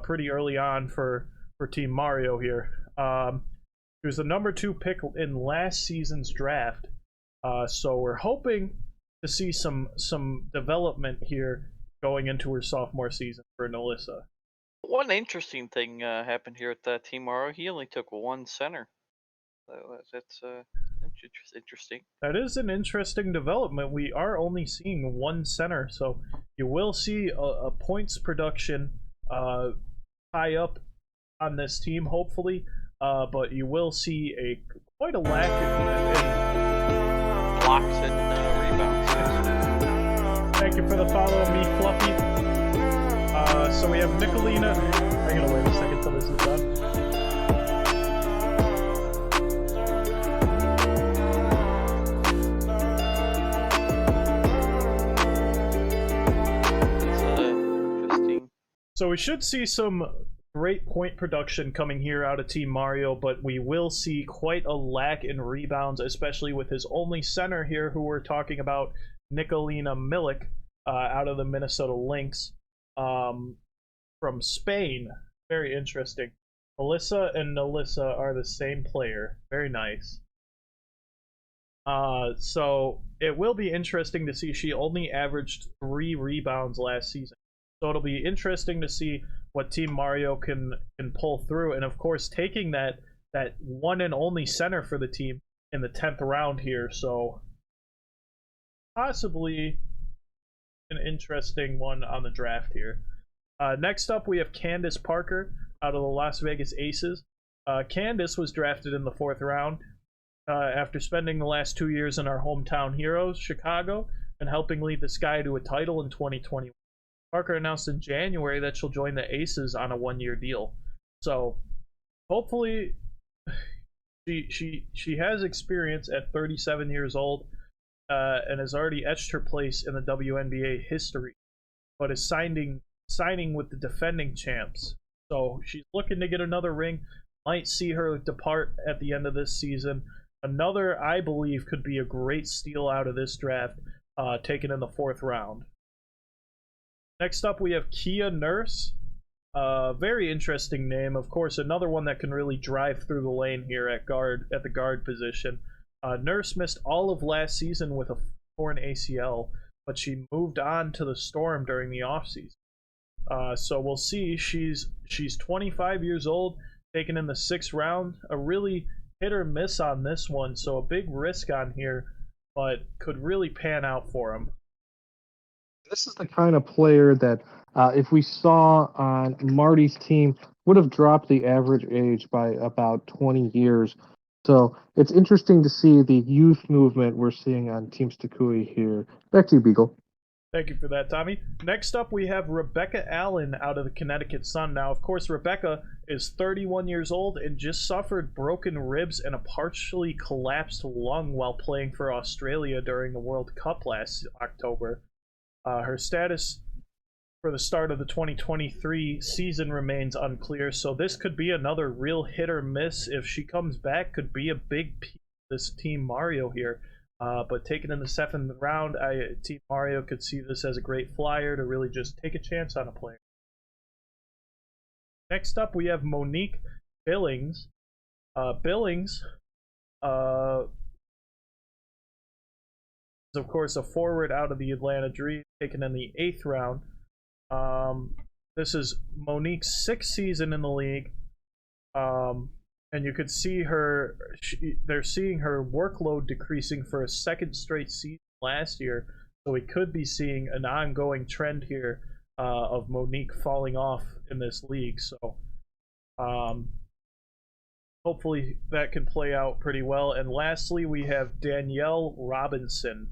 pretty early on for Team Mario here. He was the number 2 pick in last season's draft. So we're hoping to see some development here going into her sophomore season for Nalissa. One interesting thing happened here at Team Mario. He only took 1 center. That's interesting. That is an interesting development. We are only seeing 1 center, so you will see a points production high up on this team, hopefully. But you will see quite a lack in blocks and rebounds. Thank you for the follow, me Fluffy. So we have Nicolina. I'm gonna wait a second till this is done. So we should see some great point production coming here out of Team Mario, but we will see quite a lack in rebounds, especially with his only center here, who we're talking about, Nicolina Milik, out of the Minnesota Lynx, from Spain. Very interesting. Melissa and Nalissa are the same player. Very nice. So it will be interesting to see. She only averaged 3 rebounds last season. So it'll be interesting to see what Team Mario can pull through. And of course, taking that one and only center for the team in the 10th round here. So possibly an interesting one on the draft here. Next up, we have Candace Parker out of the Las Vegas Aces. Candace was drafted in the 4th round after spending the last 2 years in our hometown heroes, Chicago. and helping lead the Sky to a title in 2020. Parker announced in January that she'll join the Aces on a 1-year deal. So hopefully she has experience at 37 years old, and has already etched her place in the WNBA history, but is signing with the defending champs. So she's looking to get another ring. Might see her depart at the end of this season. Another, I believe, could be a great steal out of this draft, taken in the 4th round. Next up, we have Kia Nurse. Very interesting name. Of course, another one that can really drive through the lane here at the guard position. Nurse missed all of last season with a torn ACL, but she moved on to the Storm during the offseason. So we'll see. She's 25 years old, taken in the 6th round. A really hit or miss on this one, so a big risk on here, but could really pan out for him. This is the kind of player that, if we saw on Marty's team, would have dropped the average age by about 20 years. So it's interesting to see the youth movement we're seeing on Team Stakui here. Back to you, Beagle. Thank you for that, Tommy. Next up, we have Rebecca Allen out of the Connecticut Sun. Now, of course, Rebecca is 31 years old and just suffered broken ribs and a partially collapsed lung while playing for Australia during the World Cup last October. Her status for the start of the 2023 season remains unclear, so this could be another real hit or miss. If she comes back, could be a big piece of this Team Mario here. But taken in the 7th round, Team Mario could see this as a great flyer to really just take a chance on a player. Next up, we have Monique Billings. Billings is, of course, a forward out of the Atlanta Dream, taken in the 8th round. This is Monique's 6th season in the league. And you could see her, they're seeing her workload decreasing for a 2nd straight season last year. So we could be seeing an ongoing trend here of Monique falling off in this league. So hopefully that can play out pretty well. And lastly, we have Danielle Robinson.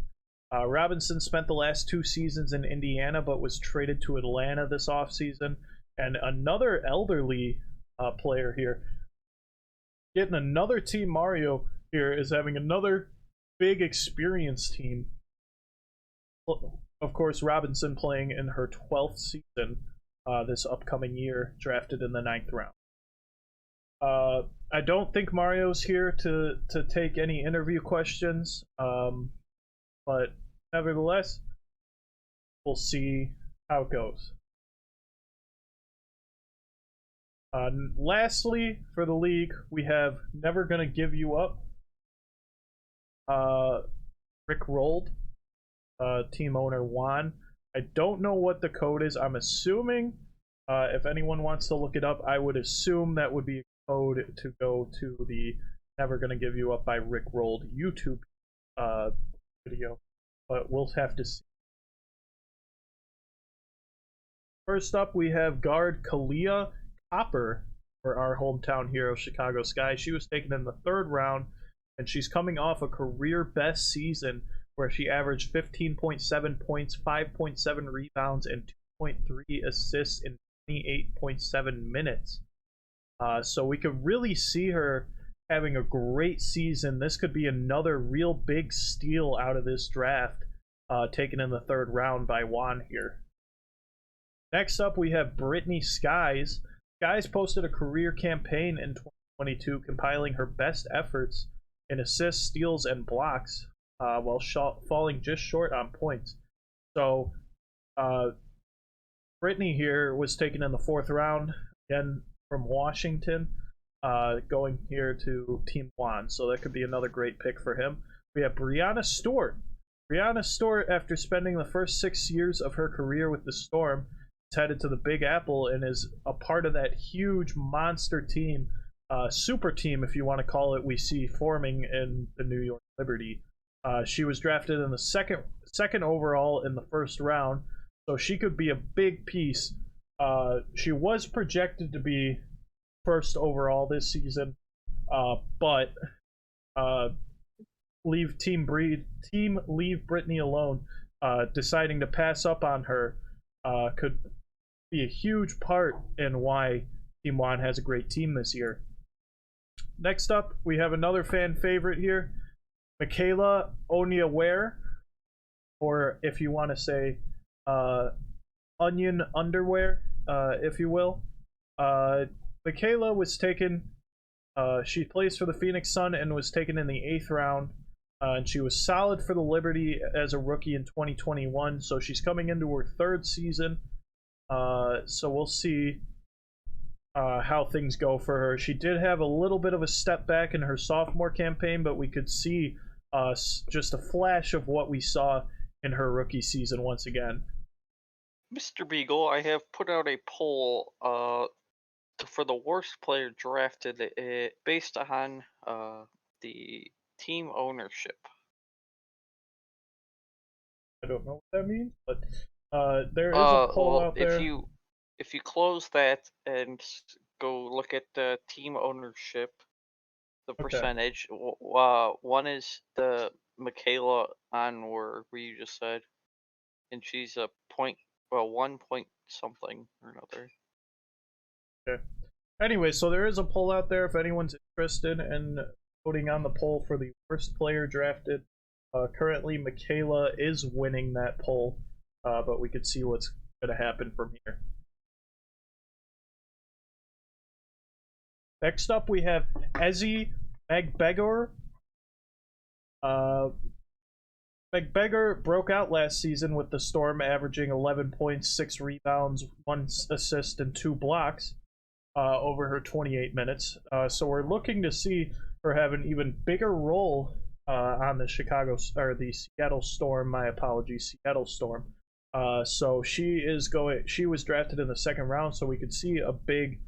Robinson spent the last 2 seasons in Indiana, but was traded to Atlanta this offseason. And another elderly player here. Getting another Team Mario here is having another big experience team. Of course, Robinson playing in her 12th season this upcoming year, drafted in the 9th round. I don't think Mario's here to take any interview questions, but nevertheless, we'll see how it goes. Lastly, for the league, we have Never Gonna Give You Up. Rick Rolled, team owner Juan. I don't know what the code is. I'm assuming, if anyone wants to look it up, I would assume that would be a code to go to the Never Gonna Give You Up by Rick Rolled YouTube video, but we'll have to see. First up, we have guard Kalia Copper for our hometown hero, Chicago Sky. She was taken in the 3rd round, and she's coming off a career best season where she averaged 15.7 points, 5.7 rebounds, and 2.3 assists in 28.7 minutes. So we could really see her having a great season. This could be another real big steal out of this draft, taken in the 3rd round by Juan here. Next up, we have Brittany Skies. Skies posted a career campaign in 2022, compiling her best efforts in assists, steals, and blocks, while falling just short on points. So, Brittany here was taken in the 4th round, again from Washington, going here to Team Juan. So that could be another great pick for him. We have Brianna Stewart. Brianna Stewart, after spending the first 6 years of her career with the Storm, headed to the Big Apple and is a part of that huge monster team, super team if you want to call it, we see forming in the New York Liberty. She was drafted in the second overall in the 1st round, so she could be a big piece. She was projected to be 1st overall this season, but leave Brittany alone. deciding to pass up on her could be a huge part in why Team Juan has a great team this year. Next up, we have another fan favorite here, Michaela Oniaware, or if you want to say onion underwear, if you will. Michaela was taken, she plays for the Phoenix Sun and was taken in the 8th round. And she was solid for the Liberty as a rookie in 2021, so she's coming into her 3rd season. So we'll see how things go for her. She did have a little bit of a step back in her sophomore campaign, but we could see just a flash of what we saw in her rookie season once again. Mr. Beagle, I have put out a poll for the worst player drafted based on the team ownership. I don't know what that means, but there is a poll out there. If you close that and go look at the team ownership, the percentage, one is the Michaela on where you just said, and she's a 1 point something or another. Okay. Anyway, so there is a poll out there if anyone's interested in voting on the poll for the worst player drafted. Currently, Michaela is winning that poll, but we could see what's going to happen from here. Next up, we have Ezi Magbegor. Magbegor broke out last season with the Storm, averaging 11 points, 6 rebounds, 1 assist, and 2 blocks over her 28 minutes. So we're looking to see her have an even bigger role on the Seattle Storm. My apologies, Seattle Storm. So she was drafted in the 2nd round, so we could see a big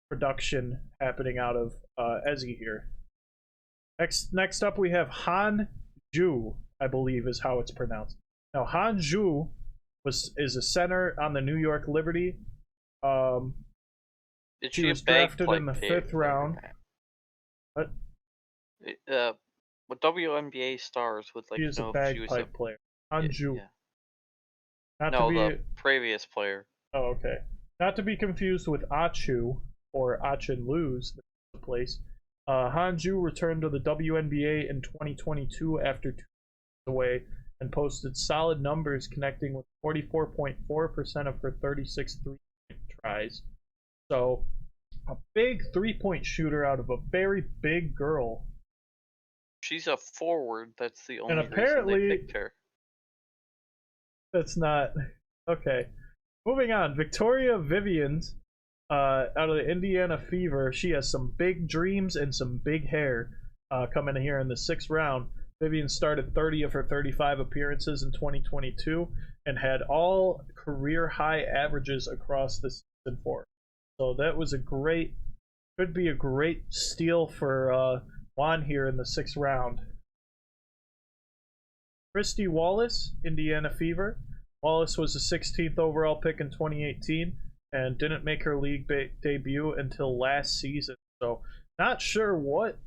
production happening out of Ezi here. Next up, we have Han Ju, I believe is how it's pronounced. Now, Han Ju is a center on the New York Liberty. She was drafted in the 5th round. What? With WNBA stars would like to know if she was a player. Han Ju. Yeah. The previous player. Oh, okay. Not to be confused with Achu or Achin Luz, the place. Han Ju returned to the WNBA in 2022 after 2 years away and posted solid numbers, connecting with 44.4% of her 36 3-point tries. So, a big 3-point shooter out of a very big girl. She's a forward. That's the only apparently, reason they picked her. That's not... Okay. Moving on. Victoria Vivians, out of the Indiana Fever. She has some big dreams and some big hair coming in here in the 6th round. Vivian started 30 of her 35 appearances in 2022 and had all career high averages across the season for her. So that was could be a great steal for Juan here in the 6th round. Christy Wallace, Indiana Fever. Wallace was the 16th overall pick in 2018 and didn't make her league debut until last season. So not sure what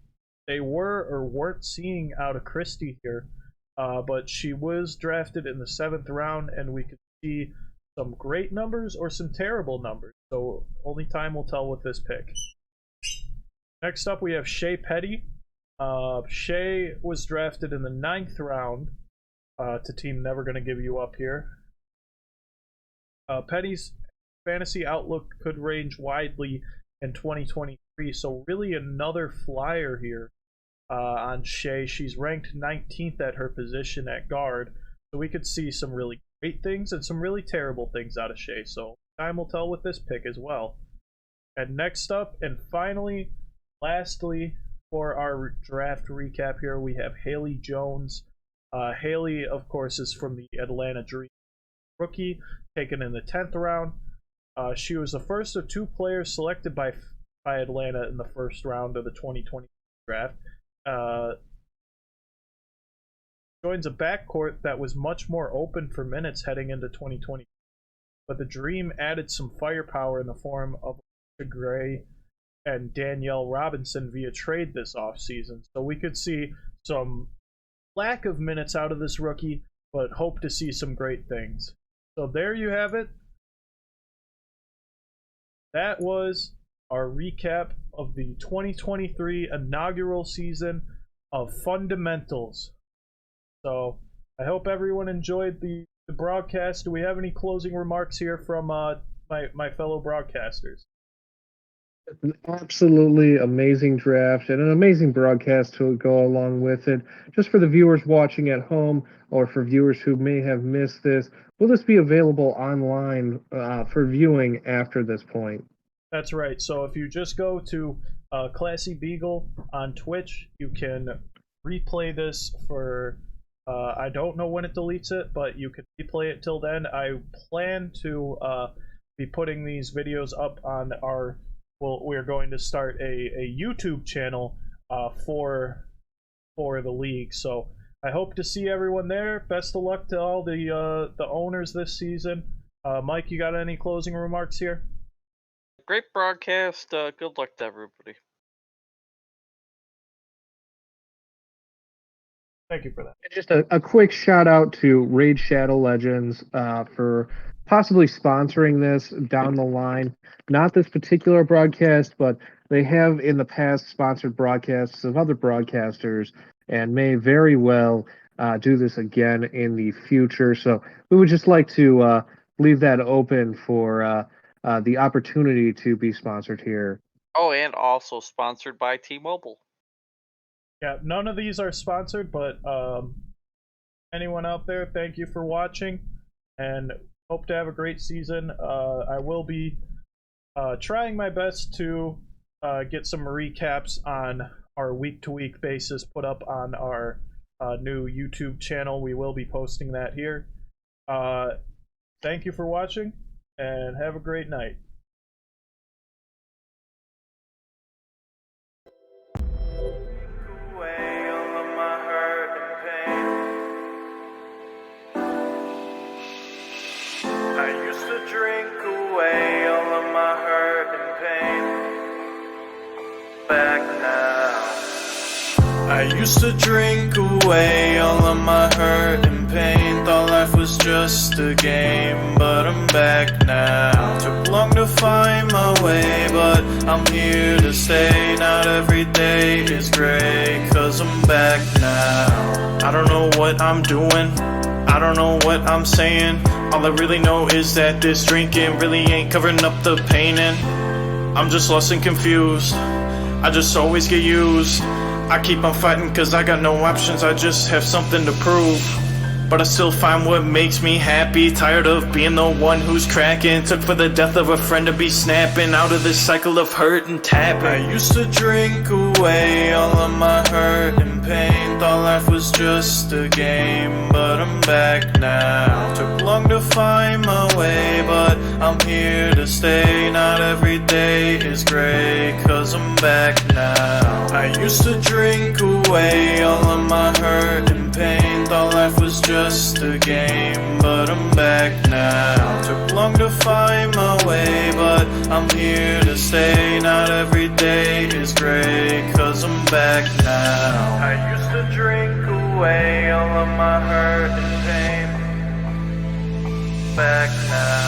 they were or weren't seeing out of Christy here, but she was drafted in the 7th round, and we could see some great numbers or some terrible numbers. So only time will tell with this pick. Next up, we have Shea Petty. Shea was drafted in the 9th round to Team Never Gonna Give You Up here. Petty's fantasy outlook could range widely in 2023, so really another flyer here on Shea. She's ranked 19th at her position at guard, so we could see some really great things and some really terrible things out of Shea, so time will tell with this pick as well. And next up, and finally, lastly, for our draft recap here, we have Haley Jones. Haley, of course, is from the Atlanta Dream, rookie, taken in the 10th round. She was the first of 2 players selected by Atlanta in the 1st round of the 2020 draft. Joins a backcourt that was much more open for minutes heading into 2020, but the Dream added some firepower in the form of Gray and Danielle Robinson via trade this offseason. So we could see some lack of minutes out of this rookie, but hope to see some great things. So there you have it. That was our recap of the 2023 inaugural season of Fundamentals. So I hope everyone enjoyed the broadcast. Do we have any closing remarks here from my fellow broadcasters? An absolutely amazing draft and an amazing broadcast to go along with it. Just for the viewers watching at home or for viewers who may have missed this, will this be available online for viewing after this point? That's right. So if you just go to Classy Beagle on Twitch, you can replay this for, I don't know when it deletes it, but you can replay it till then. I plan to be putting these videos up on our, well, we're going to start a YouTube channel for the league. So I hope to see everyone there. Best of luck to all the owners this season. Mike, you got any closing remarks here? Great broadcast. Good luck to everybody. Thank you for that. Just a quick shout out to Raid Shadow Legends for possibly sponsoring this down the line. Not this particular broadcast, but they have in the past sponsored broadcasts of other broadcasters and may very well do this again in the future. So we would just like to leave that open for the opportunity to be sponsored here. Oh, and also sponsored by T-Mobile. Yeah, none of these are sponsored, but anyone out there, thank you for watching, and hope to have a great season. I will be trying my best to get some recaps on our week-to-week basis put up on our new YouTube channel. We will be posting that here. Thank you for watching, and have a great night. I used to drink away all of my hurt and pain. Back now. I used to drink away all of my hurt and pain. Thought life was just a game, but I'm back now. Took long to find my way, but I'm here to stay. Not every day is great, 'cause I'm back now. I don't know what I'm doing, I don't know what I'm saying. All I really know is that this drinking really ain't covering up the pain, and I'm just lost and confused. I just always get used. I keep on fighting 'cause I got no options, I just have something to prove. But I still find what makes me happy. Tired of being the one who's cracking. Took for the death of a friend to be snapping out of this cycle of hurt and tapping. I used to drink away all of my hurt and pain. Thought life was just a game, but I'm back now. Took long to find my way, but I'm here to stay. Not every day is great, 'cause I'm back now. I used to drink away all of my hurt and pain. Thought life was just a game, but I'm back now. Took long to find my way, but I'm here to stay. Not every day is great, 'cause I'm back now. I used to drink away all of my hurt and pain. Back now.